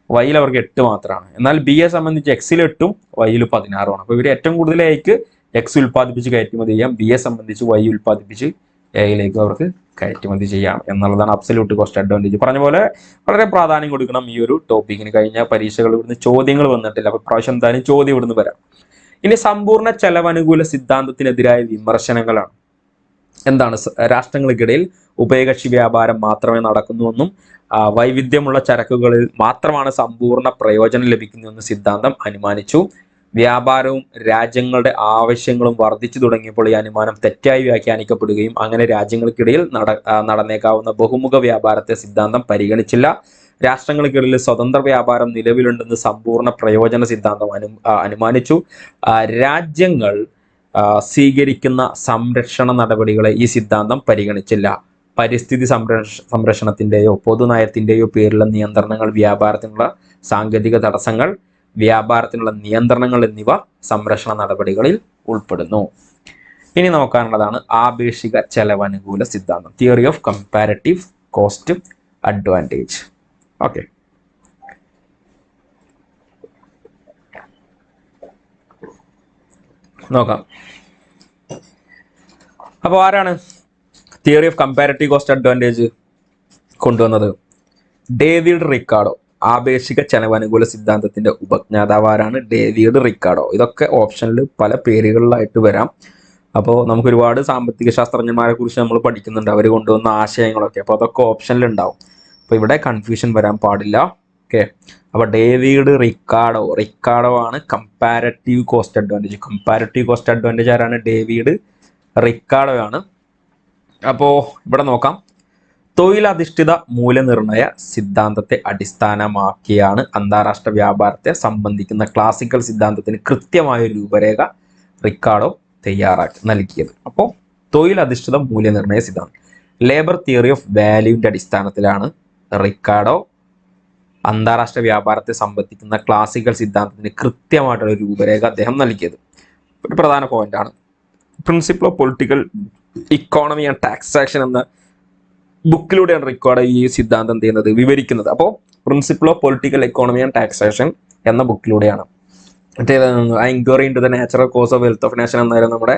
വൈയിൽ അവർക്ക് 8 മാത്രമാണ്. എന്നാൽ ബിയെ സംബന്ധിച്ച് എക്സിൽ 8 വൈയിൽ 16 ആണ്. അപ്പോൾ ഇവർ ഏറ്റവും കൂടുതൽ എക്ക് എക്സ് ഉൽപ്പാദിപ്പിച്ച് കയറ്റുമതി ചെയ്യാം, ബിയെ സംബന്ധിച്ച് വൈ ഉൽപ്പാദിപ്പിച്ച് എയിലേക്ക് അവർക്ക് കയറ്റുമതി ചെയ്യാം എന്നുള്ളതാണ് അബ്സല്യൂട്ട് കോസ്റ്റ് അഡ്വാൻറ്റേജ്. പറഞ്ഞ പോലെ വളരെ പ്രാധാന്യം കൊടുക്കണം ഈ ഒരു ടോപ്പിക്കിന്. കഴിഞ്ഞ പരീക്ഷകൾ ഇവിടുന്ന് ചോദ്യങ്ങൾ വന്നിട്ടില്ല, അപ്പോൾ പ്രാവശ്യം എന്തായാലും ചോദ്യം ഇവിടുന്ന് വരാം. ഇനി സമ്പൂർണ്ണ ചെലവനുകൂല സിദ്ധാന്തത്തിനെതിരായ വിമർശനങ്ങളാണ്. എന്താണ്? രാഷ്ട്രങ്ങൾക്കിടയിൽ ഉഭയകക്ഷി വ്യാപാരം മാത്രമേ നടക്കുന്നുവെന്നും വൈവിധ്യമുള്ള ചരക്കുകളിൽ മാത്രമാണ് സമ്പൂർണ്ണ പ്രയോജനം ലഭിക്കുന്നതെന്ന് സിദ്ധാന്തം അനുമാനിച്ചു. വ്യാപാരവും രാജ്യങ്ങളുടെ ആവശ്യങ്ങളും വർദ്ധിച്ചു തുടങ്ങിയപ്പോൾ ഈ അനുമാനം തെറ്റായി വ്യാഖ്യാനിക്കപ്പെടുകയും അങ്ങനെ രാജ്യങ്ങൾക്കിടയിൽ നടന്നേക്കാവുന്ന ബഹുമുഖ വ്യാപാരത്തെ സിദ്ധാന്തം പരിഗണിച്ചില്ല. രാഷ്ട്രങ്ങൾക്കിടയിൽ സ്വതന്ത്ര വ്യാപാരം നിലവിലുണ്ടെന്ന് സമ്പൂർണ്ണ പ്രയോജന സിദ്ധാന്തം അനുമാനിച്ചു. രാജ്യങ്ങൾ സ്വീകരിക്കുന്ന സംരക്ഷണ നടപടികളെ ഈ സിദ്ധാന്തം പരിഗണിച്ചില്ല. പരിസ്ഥിതി സംരക്ഷണത്തിന്റെയോ പൊതുനയത്തിന്റെയോ പേരിലുള്ള നിയന്ത്രണങ്ങൾ, വ്യാപാരത്തിനുള്ള സാങ്കേതിക തടസ്സങ്ങൾ, വ്യാപാരത്തിനുള്ള നിയന്ത്രണങ്ങൾ എന്നിവ സംരക്ഷണ നടപടികളിൽ ഉൾപ്പെടുന്നു. ഇനി നോക്കാനുള്ളതാണ് ആപേക്ഷിക ചെലവനുകൂല സിദ്ധാന്തം, theory of comparative cost advantage. Okay, നോക്കാം. അപ്പോൾ ആരാണ് theory of comparative cost advantage കൊണ്ടുവന്നത്? David Ricardo. ആപേക്ഷിക ചെലവനുകൂല സിദ്ധാന്തത്തിന്റെ ഉപജ്ഞാതാവ് ആരാണ്? David Ricardo. ഇതൊക്കെ ഓപ്ഷനിൽ പല പേരുകളിലായിട്ട് വരാം. അപ്പോൾ നമുക്ക് ഒരുപാട് സാമ്പത്തിക ശാസ്ത്രജ്ഞന്മാരെ കുറിച്ച് നമ്മൾ പഠിക്കുന്നുണ്ട്, അവർ കൊണ്ടുവന്ന ആശയങ്ങളൊക്കെ. അപ്പോൾ അതൊക്കെ ഓപ്ഷനിൽ ഉണ്ടാവും. അപ്പോൾ ഇവിടെ കൺഫ്യൂഷൻ വരാൻ പാടില്ല. ഓക്കെ, അപ്പോൾ ഡേവിഡ് റിക്കാർഡോ ആണ് comparative cost advantage. Comparative cost advantage ആരാണ്? ഡേവിഡ് റിക്കാർഡോ ആണ്. അപ്പോൾ ഇവിടെ നോക്കാം. തൊഴിലധിഷ്ഠിത മൂല്യനിർണയ സിദ്ധാന്തത്തെ അടിസ്ഥാനമാക്കിയാണ് അന്താരാഷ്ട്ര വ്യാപാരത്തെ സംബന്ധിക്കുന്ന ക്ലാസിക്കൽ സിദ്ധാന്തത്തിന് കൃത്യമായ ഒരു രൂപരേഖ റിക്കാർഡോ നൽകിയത്. അപ്പോൾ തൊഴിലധിഷ്ഠിത മൂല്യനിർണയ സിദ്ധാന്തം, ലേബർ തിയറി ഓഫ് വാല്യൂവിന്റെ അടിസ്ഥാനത്തിലാണ് റിക്കാർഡോ അന്താരാഷ്ട്ര വ്യാപാരത്തെ സംബന്ധിക്കുന്ന ക്ലാസിക്കൽ സിദ്ധാന്തത്തിന് കൃത്യമായിട്ടുള്ള രൂപരേഖ അദ്ദേഹം നൽകിയത്. ഒരു പ്രധാന പോയിന്റാണ്. Principle of political economy and taxation എന്ന ബുക്കിലൂടെയാണ് റിക്കാർഡോ ഈ സിദ്ധാന്തം ചെയ്യുന്നത്, വിവരിക്കുന്നത്. അപ്പോൾ principle of political economy and taxation എന്ന ബുക്കിലൂടെയാണ്. മറ്റേ enquiry into the natural cause of wealth of nation എന്നായിരുന്നു നമ്മുടെ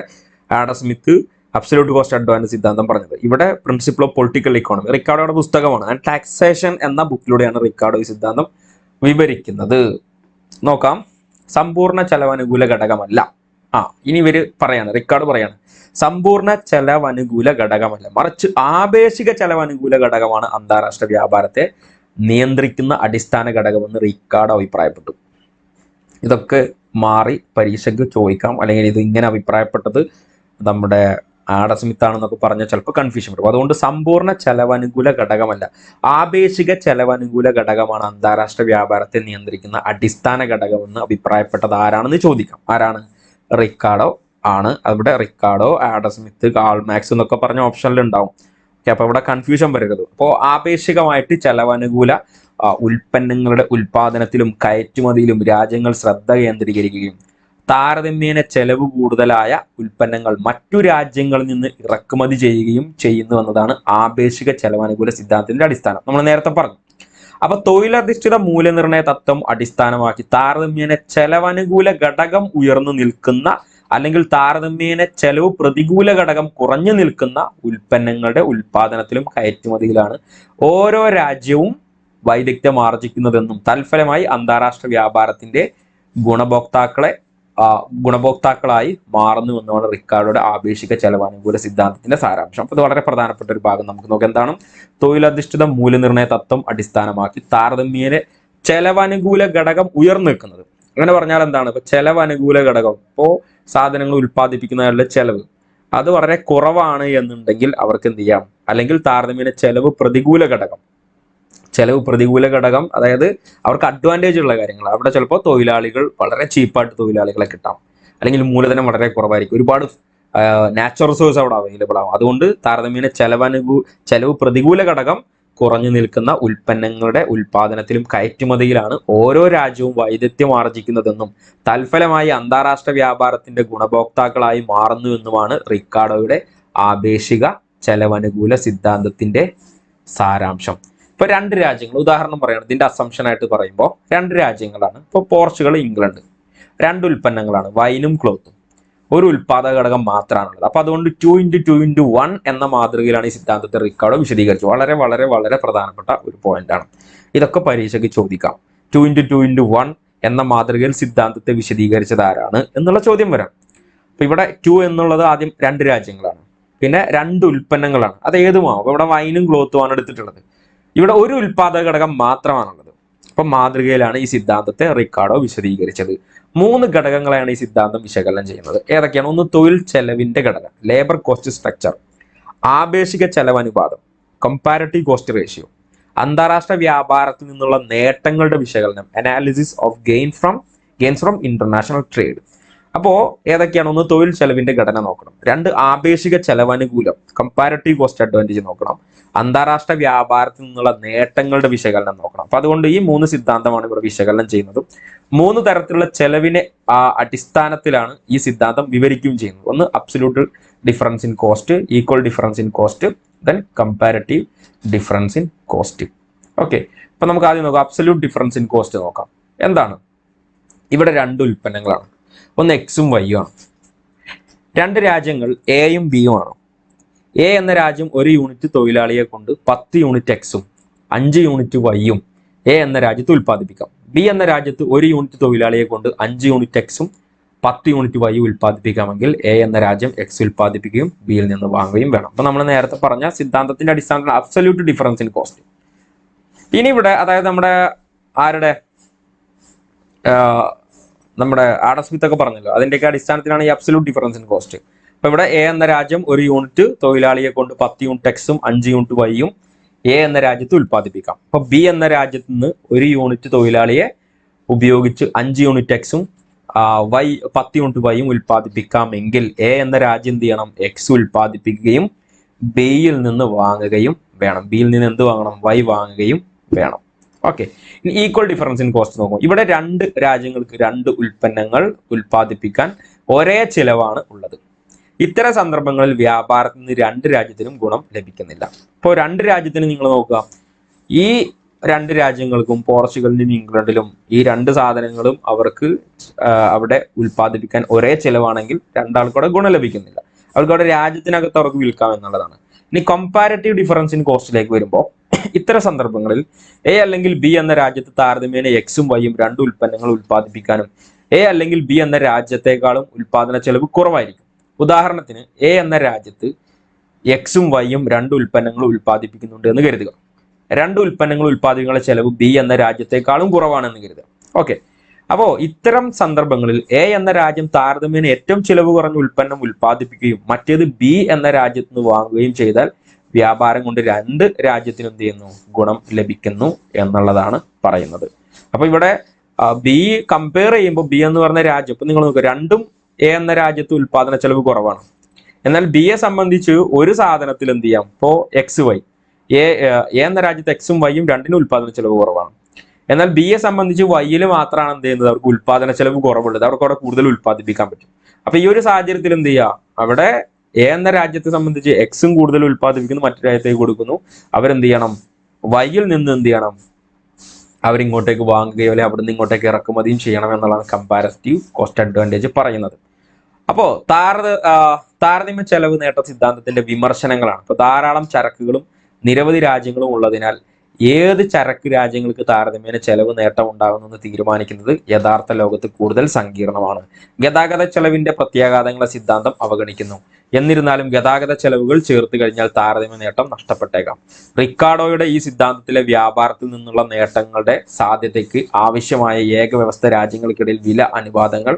Adam Smith absolute cost advantage സിദ്ധാന്തം പറഞ്ഞത്. ഇവിടെ പ്രിൻസിപ്പിൾ ഓഫ് പൊളിറ്റിക്കൽ ഇക്കോണമി റിക്കാർഡോയുടെ പുസ്തകമാണ്. ആൻഡ് ടാക്സേഷൻ എന്ന ബുക്കിലൂടെയാണ് റിക്കാർഡോ ഈ സിദ്ധാന്തം വിവരിക്കുന്നത്. നോക്കാം. സമ്പൂർണ്ണ ചെലവനുകൂല ഘടകമല്ല. ഇനി ഇവര് പറയാണ്, റിക്കാർഡ് പറയാണ്, സമ്പൂർണ്ണ ചെലവനുകൂല ഘടകമല്ല, മറിച്ച് ആപേക്ഷിക ചെലവനുകൂല ഘടകമാണ് അന്താരാഷ്ട്ര വ്യാപാരത്തെ നിയന്ത്രിക്കുന്ന അടിസ്ഥാന ഘടകമെന്ന് റിക്കാർഡോ അഭിപ്രായപ്പെട്ടു. ഇതൊക്കെ മാറി പരീക്ഷയ്ക്ക് ചോദിക്കാം, അല്ലെങ്കിൽ ഇത് ഇങ്ങനെ അഭിപ്രായപ്പെട്ടത് നമ്മുടെ ആഡം സ്മിത്ത് ആണെന്നൊക്കെ പറഞ്ഞാൽ ചിലപ്പോൾ കൺഫ്യൂഷൻ വരും. അതുകൊണ്ട് സമ്പൂർണ്ണ ചെലവനുകൂല ഘടകമല്ല, ആപേക്ഷിക ചെലവനുകൂല ഘടകമാണ് അന്താരാഷ്ട്ര വ്യാപാരത്തെ നിയന്ത്രിക്കുന്ന അടിസ്ഥാന ഘടകമെന്ന് അഭിപ്രായപ്പെട്ടത് ആരാണെന്ന് ചോദിക്കാം. ആരാണ്? റിക്കാർഡോ ആണ്. അവിടെ Ricardo, Adam Smith, Karl Marx എന്നൊക്കെ പറഞ്ഞ ഓപ്ഷനിൽ ഉണ്ടാവും. ഓക്കെ, അപ്പോൾ ഇവിടെ കൺഫ്യൂഷൻ വരരുത്. അപ്പോൾ ആപേക്ഷികമായിട്ട് ചെലവനുകൂല ഉൽപ്പന്നങ്ങളുടെ ഉൽപാദനത്തിലും കയറ്റുമതിയിലും രാജ്യങ്ങൾ ശ്രദ്ധ കേന്ദ്രീകരിക്കുകയും താരതമ്യേന ചെലവ് കൂടുതലായ ഉൽപ്പന്നങ്ങൾ മറ്റു രാജ്യങ്ങളിൽ നിന്ന് ഇറക്കുമതി ചെയ്യുകയും ചെയ്യുന്നു എന്നതാണ് ആപേക്ഷിക ചെലവനുകൂല സിദ്ധാന്തത്തിന്റെ അടിസ്ഥാനം. നമ്മൾ നേരത്തെ പറഞ്ഞു. അപ്പൊ തൊഴിലധിഷ്ഠിത മൂല്യനിർണയ തത്വം അടിസ്ഥാനമാക്കി താരതമ്യേന ചെലവനുകൂല ഘടകം ഉയർന്നു നിൽക്കുന്ന അല്ലെങ്കിൽ താരതമ്യേന ചെലവ് പ്രതികൂല ഘടകം കുറഞ്ഞു നിൽക്കുന്ന ഉൽപ്പന്നങ്ങളുടെ ഉൽപാദനത്തിലും കയറ്റുമതിയിലാണ് ഓരോ രാജ്യവും വൈദഗ്ധ്യം ആർജിക്കുന്നതെന്നും തൽഫലമായി അന്താരാഷ്ട്ര വ്യാപാരത്തിന്റെ ഗുണഭോക്താക്കളായി മാറുന്നുവെന്നാണ് റിക്കാർഡോയുടെ ആപേക്ഷിക ചെലവനുകൂല സിദ്ധാന്തത്തിന്റെ സാരാംശം. അപ്പോൾ ഇത് വളരെ പ്രധാനപ്പെട്ട ഒരു ഭാഗം. നമുക്ക് നോക്കാം എന്താണ് തൊഴിലധിഷ്ഠിത മൂല്യനിർണയ തത്വം അടിസ്ഥാനമാക്കി താരതമ്യേന ചെലവനുകൂല ഘടകം ഉയർന്നു നിൽക്കുന്നത്. അങ്ങനെ പറഞ്ഞാൽ എന്താണ്? ഇപ്പൊ ചെലവനുകൂല ഘടകം, ഇപ്പോൾ സാധനങ്ങൾ ഉൽപ്പാദിപ്പിക്കുന്നതിനുള്ള ചെലവ് അത് വളരെ കുറവാണ് എന്നുണ്ടെങ്കിൽ അവർക്ക് എന്ത് ചെയ്യാം? അല്ലെങ്കിൽ താരതമ്യേന ചെലവ് പ്രതികൂല ഘടകം, അതായത് അവർക്ക് അഡ്വാൻറ്റേജ് ഉള്ള കാര്യങ്ങൾ. അവിടെ ചിലപ്പോൾ തൊഴിലാളികൾ വളരെ ചീപ്പായിട്ട് തൊഴിലാളികളെ കിട്ടാം, അല്ലെങ്കിൽ മൂലധനം വളരെ കുറവായിരിക്കും, ഒരുപാട് നാച്ചുറൽ റിസോഴ്സ് അവിടെ അവൈലബിൾ ആവും. അതുകൊണ്ട് താരതമ്യേന ചെലവ് പ്രതികൂല ഘടകം കുറഞ്ഞു നിൽക്കുന്ന ഉൽപ്പന്നങ്ങളുടെ ഉൽപാദനത്തിലും കയറ്റുമതിയിലാണ് ഓരോ രാജ്യവും വൈദഗ്ധ്യം ആർജിക്കുന്നതെന്നും തൽഫലമായി അന്താരാഷ്ട്ര വ്യാപാരത്തിന്റെ ഗുണഭോക്താക്കളായി മാറുന്നുവെന്നുമാണ് റിക്കാർഡോയുടെ ആപേക്ഷിക ചെലവനുകൂല സിദ്ധാന്തത്തിന്റെ സാരാംശം. ഇപ്പൊ രണ്ട് രാജ്യങ്ങൾ ഉദാഹരണം പറയണം. ഇതിന്റെ അസംഷൻ ആയിട്ട് പറയുമ്പോൾ രണ്ട് രാജ്യങ്ങളാണ്. ഇപ്പൊ പോർച്ചുഗൽ, ഇംഗ്ലണ്ട്, രണ്ട് ഉൽപ്പന്നങ്ങളാണ്, വൈനും ക്ലോത്തും. ഒരു ഉൽപാദക ഘടകം മാത്രമാണുള്ളത്. അപ്പൊ അതുകൊണ്ട് 2x2x1 എന്ന മാതൃകയിലാണ് ഈ സിദ്ധാന്തത്തെ റിക്കാർഡോ വിശദീകരിച്ചു. വളരെ വളരെ വളരെ പ്രധാനപ്പെട്ട ഒരു പോയിന്റാണ്. ഇതൊക്കെ പരീക്ഷയ്ക്ക് ചോദിക്കാം. 2x2x1 എന്ന മാതൃകയിൽ സിദ്ധാന്തത്തെ വിശദീകരിച്ചത് ആരാണ് എന്നുള്ള ചോദ്യം വരാം. അപ്പൊ ഇവിടെ 2 എന്നുള്ളത് ആദ്യം രണ്ട് രാജ്യങ്ങളാണ്, പിന്നെ രണ്ട് ഉൽപ്പന്നങ്ങളാണ്. അത് ഏതുമാവും. ഇവിടെ വൈനും ക്ലോത്തുമാണ് എടുത്തിട്ടുള്ളത്. ഇവിടെ ഒരു ഉൽപാദക ഘടകം മാത്രമാണുള്ളത്. അപ്പൊ മാതൃകയിലാണ് ഈ സിദ്ധാന്തത്തെ റിക്കാർഡോ വിശദീകരിച്ചത്. 3 ഘടകങ്ങളെയാണ് ഈ സിദ്ധാന്തം വിശകലനം ചെയ്യുന്നത്. ഏതൊക്കെയാണ്? ഒന്ന്, തൊഴിൽ ചെലവിന്റെ ഘടകം, ലേബർ കോസ്റ്റ് സ്ട്രക്ചർ, ആപേക്ഷിക ചെലവനുപാതം, കമ്പാരറ്റീവ് കോസ്റ്റ് റേഷ്യോ, അന്താരാഷ്ട്ര വ്യാപാരത്തിൽ നിന്നുള്ള നേട്ടങ്ങളുടെ വിശകലനം, analysis of gains from international trade, അപ്പോൾ ഏതൊക്കെയാണ്? ഒന്ന്, തൊഴിൽ ചെലവിന്റെ ഘടന നോക്കണം. രണ്ട്, ആപേക്ഷിക ചെലവനുകൂലം കമ്പാരറ്റീവ് കോസ്റ്റ് അഡ്വാൻറ്റേജ് നോക്കണം. അന്താരാഷ്ട്ര വ്യാപാരത്തിൽ നിന്നുള്ള നേട്ടങ്ങളുടെ വിശകലനം നോക്കണം. അപ്പൊ അതുകൊണ്ട് ഈ 3 സിദ്ധാന്തമാണ് ഇവിടെ വിശകലനം ചെയ്യുന്നത്. 3 തരത്തിലുള്ള ചെലവിനെ അടിസ്ഥാനത്തിലാണ് ഈ സിദ്ധാന്തം വിവരിക്കുകയും ചെയ്യുന്നത്. ഒന്ന്, absolute difference in cost, equal difference in cost, then comparative difference in cost. Okay, അപ്പൊ നമുക്ക് ആദ്യം നോക്കാം. അബ്സല്യൂട്ട് ഡിഫറൻസ് ഇൻ കോസ്റ്റ് നോക്കാം. എന്താണ്? ഇവിടെ 2 ഉൽപ്പന്നങ്ങളാണ്. ഒന്ന് എക്സും വൈയും ആണ്. 2 രാജ്യങ്ങൾ എയും ബിയും ആണ്. എ എന്ന രാജ്യം 1 യൂണിറ്റ് തൊഴിലാളിയെ കൊണ്ട് 10 യൂണിറ്റ് എക്സും 5 യൂണിറ്റ് വൈയും എ എന്ന രാജ്യത്ത് ഉൽപ്പാദിപ്പിക്കാം. ബി എന്ന രാജ്യത്ത് 1 യൂണിറ്റ് തൊഴിലാളിയെ കൊണ്ട് 5 യൂണിറ്റ് എക്സും 10 യൂണിറ്റ് വൈ ഉൽപ്പാദിപ്പിക്കാമെങ്കിൽ എ എന്ന രാജ്യം എക്സ് ഉൽപ്പാദിപ്പിക്കുകയും ബിയിൽ നിന്ന് വാങ്ങുകയും വേണം. അപ്പൊ നമ്മൾ നേരത്തെ പറഞ്ഞ സിദ്ധാന്തത്തിന്റെ അടിസ്ഥാനത്തിൽ അബ്സല്യൂട്ട് ഡിഫറൻസ് ഇൻ കോസ്റ്റ്. ഇനി ഇവിടെ അതായത് നമ്മുടെ ആഡം സ്മിത്ത് ഒക്കെ പറഞ്ഞല്ലോ, അതിന്റെയൊക്കെ അടിസ്ഥാനത്തിലാണ് ഈ അബ്സല്യൂട്ട് ഡിഫറൻസ് ഇൻ കോസ്റ്റ്. അപ്പൊ ഇവിടെ എ എന്ന രാജ്യം 1 യൂണിറ്റ് തൊഴിലാളിയെ കൊണ്ട് 10 യൂണിറ്റ് എക്സും 5 യൂണിറ്റ് വൈയും എ എന്ന രാജ്യത്ത് ഉൽപ്പാദിപ്പിക്കാം. അപ്പൊ ബി എന്ന രാജ്യത്ത് നിന്ന് 1 യൂണിറ്റ് തൊഴിലാളിയെ ഉപയോഗിച്ച് 5 യൂണിറ്റ് എക്സും 10 യൂണിറ്റ് വൈയും ഉൽപ്പാദിപ്പിക്കാമെങ്കിൽ എ എന്ന രാജ്യം എന്ത് ചെയ്യണം? എക്സ് ഉൽപ്പാദിപ്പിക്കുകയും ബിയിൽ നിന്ന് വാങ്ങുകയും വേണം. ബിയിൽ നിന്ന് എന്ത് വാങ്ങണം? വൈ വാങ്ങുകയും വേണം. ഓക്കെ, ഇനി ഈക്വൽ ഡിഫറൻസ് ഇൻ കോസ്റ്റ് നോക്കും. ഇവിടെ 2 രാജ്യങ്ങൾക്ക് 2 ഉൽപ്പന്നങ്ങൾ ഉൽപ്പാദിപ്പിക്കാൻ ഒരേ ചിലവാണ് ഉള്ളത്. ഇത്തരം സന്ദർഭങ്ങളിൽ വ്യാപാരത്തിൽ നിന്ന് 2 രാജ്യത്തിനും ഗുണം ലഭിക്കുന്നില്ല. ഇപ്പോൾ 2 രാജ്യത്തിന് നിങ്ങൾ നോക്കുക, ഈ 2 രാജ്യങ്ങൾക്കും പോർച്ചുഗലിലും ഇംഗ്ലണ്ടിലും ഈ 2 സാധനങ്ങളും അവർക്ക് അവിടെ ഉൽപ്പാദിപ്പിക്കാൻ ഒരേ ചിലവാണെങ്കിൽ രണ്ടാൾക്കൂടെ ഗുണം ലഭിക്കുന്നില്ല. അവർക്ക് അവിടെ രാജ്യത്തിനകത്ത് അവർക്ക് വിൽക്കാം എന്നുള്ളതാണ്. ഇനി കമ്പാരറ്റീവ് ഡിഫറൻസ് ഇൻ കോസ്റ്റിലേക്ക് വരുമ്പോൾ ഇത്തരം സന്ദർഭങ്ങളിൽ എ അല്ലെങ്കിൽ ബി എന്ന രാജ്യത്ത് താരതമ്യേന എക്സും വൈയും 2 ഉൽപ്പന്നങ്ങൾ ഉൽപ്പാദിപ്പിക്കാനും എ അല്ലെങ്കിൽ ബി എന്ന രാജ്യത്തെക്കാളും ഉൽപാദന ചെലവ് കുറവായിരിക്കും. ഉദാഹരണത്തിന്, എ എന്ന രാജ്യത്ത് എക്സും വൈയും 2 ഉൽപ്പന്നങ്ങൾ ഉൽപ്പാദിപ്പിക്കുന്നുണ്ട് എന്ന് കരുതുക. 2 ഉൽപ്പന്നങ്ങൾ ഉൽപ്പാദിപ്പിക്കാനുള്ള ചെലവ് ബി എന്ന രാജ്യത്തെക്കാളും കുറവാണെന്ന് കരുതുക. ഓക്കെ, അപ്പോ ഇത്തരം സന്ദർഭങ്ങളിൽ എ എന്ന രാജ്യം താരതമ്യേന ഏറ്റവും ചിലവ് കുറഞ്ഞ ഉൽപ്പന്നം ഉൽപ്പാദിപ്പിക്കുകയും മറ്റേത് ബി എന്ന രാജ്യത്ത് നിന്ന് വാങ്ങുകയും ചെയ്താൽ വ്യാപാരം കൊണ്ട് 2 രാജ്യത്തിനും എന്ത് ചെയ്യുന്നു? ഗുണം ലഭിക്കുന്നു എന്നുള്ളതാണ് പറയുന്നത്. അപ്പൊ ഇവിടെ ബി കമ്പയർ ചെയ്യുമ്പോൾ ബി എന്ന് പറഞ്ഞ രാജ്യം, ഇപ്പൊ നിങ്ങൾ നോക്കുക, രണ്ടും എ എന്ന രാജ്യത്ത് ഉൽപാദന ചെലവ് കുറവാണ്. എന്നാൽ ബിയെ സംബന്ധിച്ച് ഒരു സാധനത്തിൽ എന്ത് ചെയ്യാം? ഇപ്പോ എക്സ് വൈ, എ എന്ന രാജ്യത്ത് എക്സും വൈയും 2നും ഉൽപാദന ചെലവ് കുറവാണ്. എന്നാൽ ബിയെ സംബന്ധിച്ച് വൈയിൽ മാത്രമാണ് എന്ത് ചെയ്യുന്നത്? അവർക്ക് ഉൽപാദന ചെലവ് കുറവുള്ളത്. അവർക്ക് അവിടെ കൂടുതൽ ഉൽപ്പാദിപ്പിക്കാൻ പറ്റും. അപ്പൊ ഈ ഒരു സാഹചര്യത്തിൽ എന്ത് ചെയ്യുക? അവിടെ എ എന്ന രാജ്യത്തെ സംബന്ധിച്ച് എക്സും കൂടുതൽ ഉൽപ്പാദിപ്പിക്കുന്നു, മറ്റു രാജ്യത്തേക്ക് കൊടുക്കുന്നു. അവരെന്ത് ചെയ്യണം? വൈയിൽ നിന്ന് എന്ത് ചെയ്യണം? അവരിങ്ങോട്ടേക്ക് വാങ്ങുകയോ അല്ലെങ്കിൽ അവിടെ നിന്ന് ഇങ്ങോട്ടേക്ക് ഇറക്കുമതിയും ചെയ്യണം എന്നുള്ളതാണ് കമ്പാരറ്റീവ് കോസ്റ്റ് അഡ്വാൻറ്റേജ് പറയുന്നത്. അപ്പോ താരതമ്യ ചെലവ് നേട്ട സിദ്ധാന്തത്തിന്റെ വിമർശനങ്ങളാണ്. ഇപ്പൊ ധാരാളം ചരക്കുകളും നിരവധി രാജ്യങ്ങളും ഉള്ളതിനാൽ ഏത് ചരക്ക് രാജ്യങ്ങൾക്ക് താരതമ്യേന ചെലവ് നേട്ടം ഉണ്ടാകുമെന്ന് തീരുമാനിക്കുന്നത് യഥാർത്ഥ ലോകത്ത് കൂടുതൽ സങ്കീർണമാണ്. ഗതാഗത ചെലവിന്റെ പ്രത്യാഘാതങ്ങളെ സിദ്ധാന്തം അവഗണിക്കുന്നു. എന്നിരുന്നാലും ഗതാഗത ചെലവുകൾ ചേർത്ത് കഴിഞ്ഞാൽ താരതമ്യ നേട്ടം നഷ്ടപ്പെട്ടേക്കാം. റിക്കാർഡോയുടെ ഈ സിദ്ധാന്തത്തിലെ വ്യാപാരത്തിൽ നിന്നുള്ള നേട്ടങ്ങളുടെ സാധ്യതയ്ക്ക് ആവശ്യമായ ഏക വ്യവസ്ഥ രാജ്യങ്ങൾക്കിടയിൽ വില അനുപാതങ്ങൾ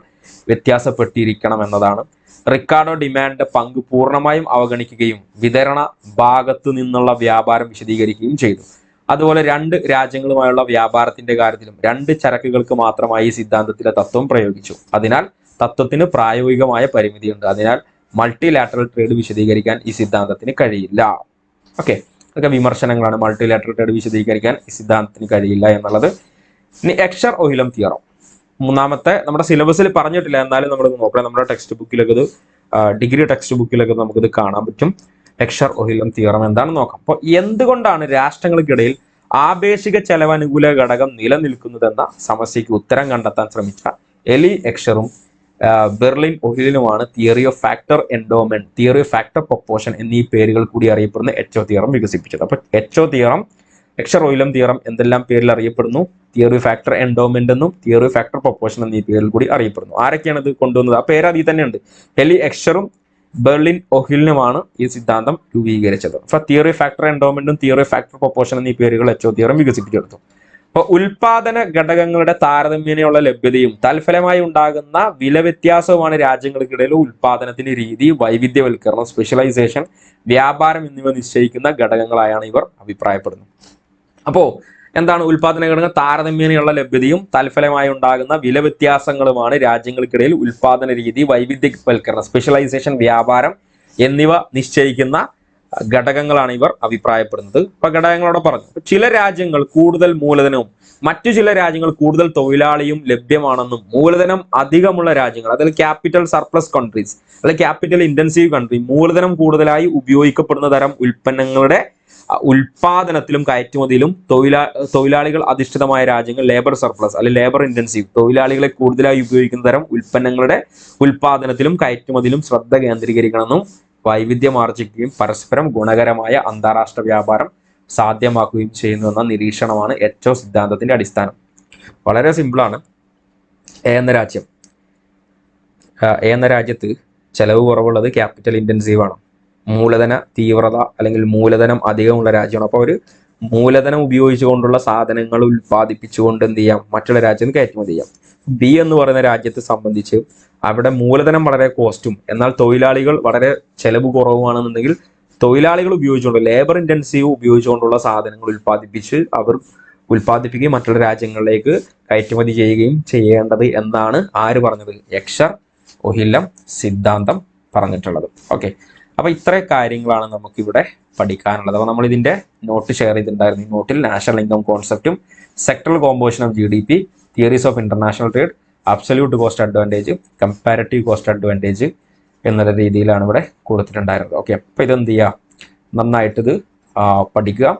വ്യത്യാസപ്പെട്ടിരിക്കണം എന്നതാണ്. റിക്കാർഡോ ഡിമാൻഡ് പങ്ക് പൂർണ്ണമായും അവഗണിക്കുകയും വിതരണ ഭാഗത്തു നിന്നുള്ള വ്യാപാരം വിശദീകരിക്കുകയും ചെയ്തു. അതുപോലെ 2 രാജ്യങ്ങളുമായുള്ള വ്യാപാരത്തിന്റെ കാര്യത്തിലും 2 ചരക്കുകൾക്ക് മാത്രമായി ഈ സിദ്ധാന്തത്തിലെ തത്വം പ്രയോഗിച്ചു. അതിനാൽ തത്വത്തിന് പ്രായോഗികമായ പരിമിതിയുണ്ട്. അതിനാൽ മൾട്ടിലാറ്ററൽ ട്രേഡ് വിശദീകരിക്കാൻ ഈ സിദ്ധാന്തത്തിന് കഴിയില്ല. ഓക്കെ, ഇതൊക്കെ വിമർശനങ്ങളാണ്. മൾട്ടിലാറ്ററൽ ട്രേഡ് വിശദീകരിക്കാൻ ഈ സിദ്ധാന്തത്തിന് കഴിയില്ല എന്നുള്ളത്. ഇനി എക്ഷർ ഒഹിലം തിയറം, മൂന്നാമത്തെ, നമ്മുടെ സിലബസിൽ പറഞ്ഞിട്ടില്ല, എന്നാലും നമ്മളത് നോക്കണം. നമ്മുടെ ടെക്സ്റ്റ് ബുക്കിലൊക്കെ ഇത് ഡിഗ്രി ടെക്സ്റ്റ് ബുക്കിലൊക്കെ നമുക്കിത് കാണാൻ പറ്റും. എക്ഷർ ഒഹിലം തിയറം എന്താണെന്ന് നോക്കാം. അപ്പോൾ എന്തുകൊണ്ടാണ് രാഷ്ട്രങ്ങൾക്കിടയിൽ ആപേക്ഷിക ചെലവനുകൂല ഘടകം നിലനിൽക്കുന്നതെന്ന സമസ്യയ്ക്ക് ഉത്തരം കണ്ടെത്താൻ ശ്രമിച്ച എലി എക്ഷറും ബെർലിൻ ഒഹിലിനുമാണ് theory of factor endowment, theory of factor proportion എന്നീ പേരുകൾ കൂടി അറിയപ്പെടുന്ന എച്ച്ഒ തിയറം വികസിപ്പിച്ചത്. അപ്പൊ H O theorem, Heckscher Ohlin theorem എന്തെല്ലാം പേരിൽ അറിയപ്പെടുന്നു? തിയറി ഓഫ് ഫാക്ടർ എൻഡോമെന്റ് എന്നും തിയറി ഓഫ് ഫാക്ടർ പ്രൊപ്പോർഷൻ എന്നീ പേരിൽ കൂടി അറിയപ്പെടുന്നു. ആരൊക്കെയാണ് ഇത് കൊണ്ടുവന്നത്? ആ പേര് അതിൽ തന്നെയുണ്ട്. എലി എക്ഷറും ബെർലിൻ ഒഹിലിനുമാണ് ഈ സിദ്ധാന്തം രൂപീകരിച്ചത്. അപ്പൊ തിയറി ഓഫ് ഫാക്ടർ എൻഡോമെന്റും തിയറി ഓഫ് ഫാക്ടർ പ്രൊപ്പോർഷൻ എന്നീ പേരുകൾ എച്ച്ഒ തിയറം വികസിപ്പിച്ചെടുത്തു. അപ്പൊ ഉൽപാദന ഘടകങ്ങളുടെ താരതമ്യേനയുള്ള ലഭ്യതയും തൽഫലമായി ഉണ്ടാകുന്ന വില വ്യത്യാസവുമാണ് രാജ്യങ്ങൾക്കിടയിൽ ഉൽപാദനത്തിന്റെ രീതി, വൈവിധ്യവൽക്കരണം, സ്പെഷ്യലൈസേഷൻ, വ്യാപാരം എന്നിവ നിശ്ചയിക്കുന്ന ഘടകങ്ങളായാണ് ഇവർ അഭിപ്രായപ്പെടുന്നത്. അപ്പോ എന്താണ് ഉൽപാദന ഘടകം താരതമ്യേനയുള്ള ലഭ്യതയും തൽഫലമായി ഉണ്ടാകുന്ന വില വ്യത്യാസങ്ങളുമാണ് രാജ്യങ്ങൾക്കിടയിൽ ഉൽപാദന രീതി, വൈവിധ്യവൽക്കരണം, സ്പെഷ്യലൈസേഷൻ, വ്യാപാരം എന്നിവ നിശ്ചയിക്കുന്ന ഘടകങ്ങളാണ് ഇവർ അഭിപ്രായപ്പെടുന്നത്. അപ്പൊ ഘടകങ്ങളോടെ പറഞ്ഞു. ചില രാജ്യങ്ങൾ കൂടുതൽ മൂലധനവും മറ്റു ചില രാജ്യങ്ങൾ കൂടുതൽ തൊഴിലാളിയും ലഭ്യമാണെന്നും മൂലധനം അധികമുള്ള രാജ്യങ്ങൾ, അതിൽ ക്യാപിറ്റൽ സർപ്ലസ് കൺട്രീസ് അല്ലെങ്കിൽ ക്യാപിറ്റൽ ഇന്റൻസീവ് കൺട്രി, മൂലധനം കൂടുതലായി ഉപയോഗിക്കപ്പെടുന്ന തരം ഉൽപ്പന്നങ്ങളുടെ ഉൽപാദനത്തിലും കയറ്റുമതിയിലും തൊഴിലാളികൾ അധിഷ്ഠിതമായ രാജ്യങ്ങൾ ലേബർ സർപ്ലസ് അല്ലെങ്കിൽ ലേബർ ഇന്റൻസീവ്, തൊഴിലാളികളെ കൂടുതലായി ഉപയോഗിക്കുന്ന തരം ഉൽപ്പന്നങ്ങളുടെ ഉൽപാദനത്തിലും കയറ്റുമതിയിലും ശ്രദ്ധ കേന്ദ്രീകരിക്കണമെന്നും വൈവിധ്യമാർജിക്കുകയും പരസ്പരം ഗുണകരമായ അന്താരാഷ്ട്ര വ്യാപാരം സാധ്യമാക്കുകയും ചെയ്യുന്നുവെന്ന നിരീക്ഷണമാണ് എച്ചോ സിദ്ധാന്തത്തിന്റെ അടിസ്ഥാനം. വളരെ സിമ്പിളാണ്. എ എന്ന രാജ്യത്ത് ചെലവ് കുറവുള്ളത് ക്യാപിറ്റൽ ഇന്റൻസീവ് ആണ്, മൂലധന തീവ്രത അല്ലെങ്കിൽ മൂലധനം അധികമുള്ള രാജ്യമാണ്. അപ്പോൾ ഒരു മൂലധനം ഉപയോഗിച്ചുകൊണ്ടുള്ള സാധനങ്ങൾ ഉൽപ്പാദിപ്പിച്ചുകൊണ്ട് എന്ത് ചെയ്യാം, മറ്റുള്ള രാജ്യത്ത് കയറ്റുമതി ചെയ്യാം. ബി എന്ന് പറയുന്ന രാജ്യത്തെ സംബന്ധിച്ച് അവിടെ മൂലധനം വളരെ കോസ്റ്റും എന്നാൽ തൊഴിലാളികൾ വളരെ ചെലവ് കുറവുമാണെന്നുണ്ടെങ്കിൽ തൊഴിലാളികൾ ഉപയോഗിച്ചുകൊണ്ട് ലേബർ ഇന്റൻസീവ് ഉപയോഗിച്ചുകൊണ്ടുള്ള സാധനങ്ങൾ ഉൽപ്പാദിപ്പിക്കുകയും മറ്റുള്ള രാജ്യങ്ങളിലേക്ക് കയറ്റുമതി ചെയ്യുകയും ചെയ്യേണ്ടത് എന്നാണ് ആര് പറഞ്ഞത്? എക്ഷർ ഒഹില്ലം സിദ്ധാന്തം പറഞ്ഞിട്ടുള്ളത്. ഓക്കെ, അപ്പൊ ഇത്രയും കാര്യങ്ങളാണ് നമുക്കിവിടെ പഠിക്കാനുള്ളത്. അപ്പോൾ നമ്മൾ ഇതിന്റെ നോട്ട് ഷെയർ ചെയ്തിട്ടുണ്ടായിരുന്നു. ഈ നോട്ടിൽ നാഷണൽ ഇൻകം കോൺസെപ്റ്റും sectoral composition of GDP, theories of international trade, absolute cost advantage, comparative cost advantage എന്നുള്ള രീതിയിലാണ് ഇവിടെ കൊടുത്തിട്ടുണ്ടായിരുന്നത്. ഓക്കെ, അപ്പോൾ ഇതെന്ത് ചെയ്യുക, നന്നായിട്ട് ഇത് പഠിക്കുക.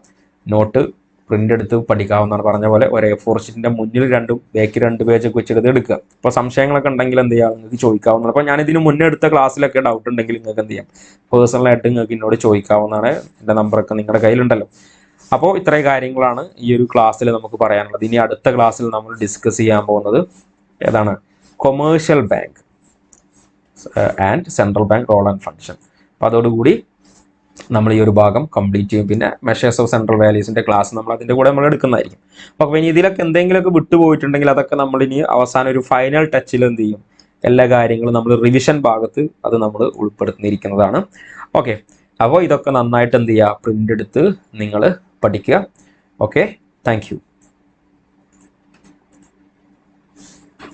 നോട്ട് പ്രിന്റ് എടുത്ത് പഠിക്കാവുന്നതാണ്. പറഞ്ഞ പോലെ ഒരു A4 ഷീറ്റിന്റെ മുന്നിൽ ബാക്കി 2 പേജൊക്കെ വെച്ചെടുത്ത് എടുക്കുക. അപ്പോൾ സംശയങ്ങളൊക്കെ ഉണ്ടെങ്കിൽ എന്ത് ചെയ്യുക, നിങ്ങൾക്ക് ചോദിക്കാവുന്നതാണ്. അപ്പോൾ ഞാൻ ഇതിന് മുന്നേ എടുത്ത ക്ലാസ്സിലൊക്കെ ഡൗട്ട് ഉണ്ടെങ്കിൽ നിങ്ങൾക്ക് എന്ത് ചെയ്യാം, പേഴ്സണലായിട്ട് നിങ്ങൾക്ക് എന്നോട് ചോദിക്കാവുന്നതാണ്. എൻ്റെ നമ്പറൊക്കെ നിങ്ങളുടെ കയ്യിലുണ്ടല്ലോ. അപ്പോൾ ഇത്രയും കാര്യങ്ങളാണ് ഈ ഒരു ക്ലാസ്സിൽ നമുക്ക് പറയാനുള്ളത്. ഇനി അടുത്ത ക്ലാസ്സിൽ നമ്മൾ ഡിസ്കസ് ചെയ്യാൻ പോകുന്നത് ഏതാണ്? Commercial bank and central bank role and function. അപ്പോൾ അതോടുകൂടി നമ്മൾ ഈ ഒരു ഭാഗം കംപ്ലീറ്റ് ചെയ്യും. പിന്നെ മെഷേഴ്സ് ഓഫ് സെൻട്രൽ വാല്യൂസിന്റെ ക്ലാസ് നമ്മൾ അതിന്റെ കൂടെ നമ്മൾ എടുക്കുന്നതായിരിക്കും. അപ്പോൾ ഇനി ഇതിലൊക്കെ എന്തെങ്കിലുമൊക്കെ വിട്ടുപോയിട്ടുണ്ടെങ്കിൽ അതൊക്കെ നമ്മൾ ഇനി അവസാനം ഒരു ഫൈനൽ ടച്ചിൽ എന്ത് ചെയ്യും, എല്ലാ കാര്യങ്ങളും നമ്മൾ റിവിഷൻ ഭാഗത്ത് അത് നമ്മൾ ഉൾപ്പെടുത്തിയിരിക്കുന്നതാണ്. ഓക്കെ, അപ്പോൾ ഇതൊക്കെ നന്നായിട്ട് എന്ത് ചെയ്യുക, പ്രിന്റ് എടുത്ത് നിങ്ങൾ പഠിക്കുക. Okay, thank you.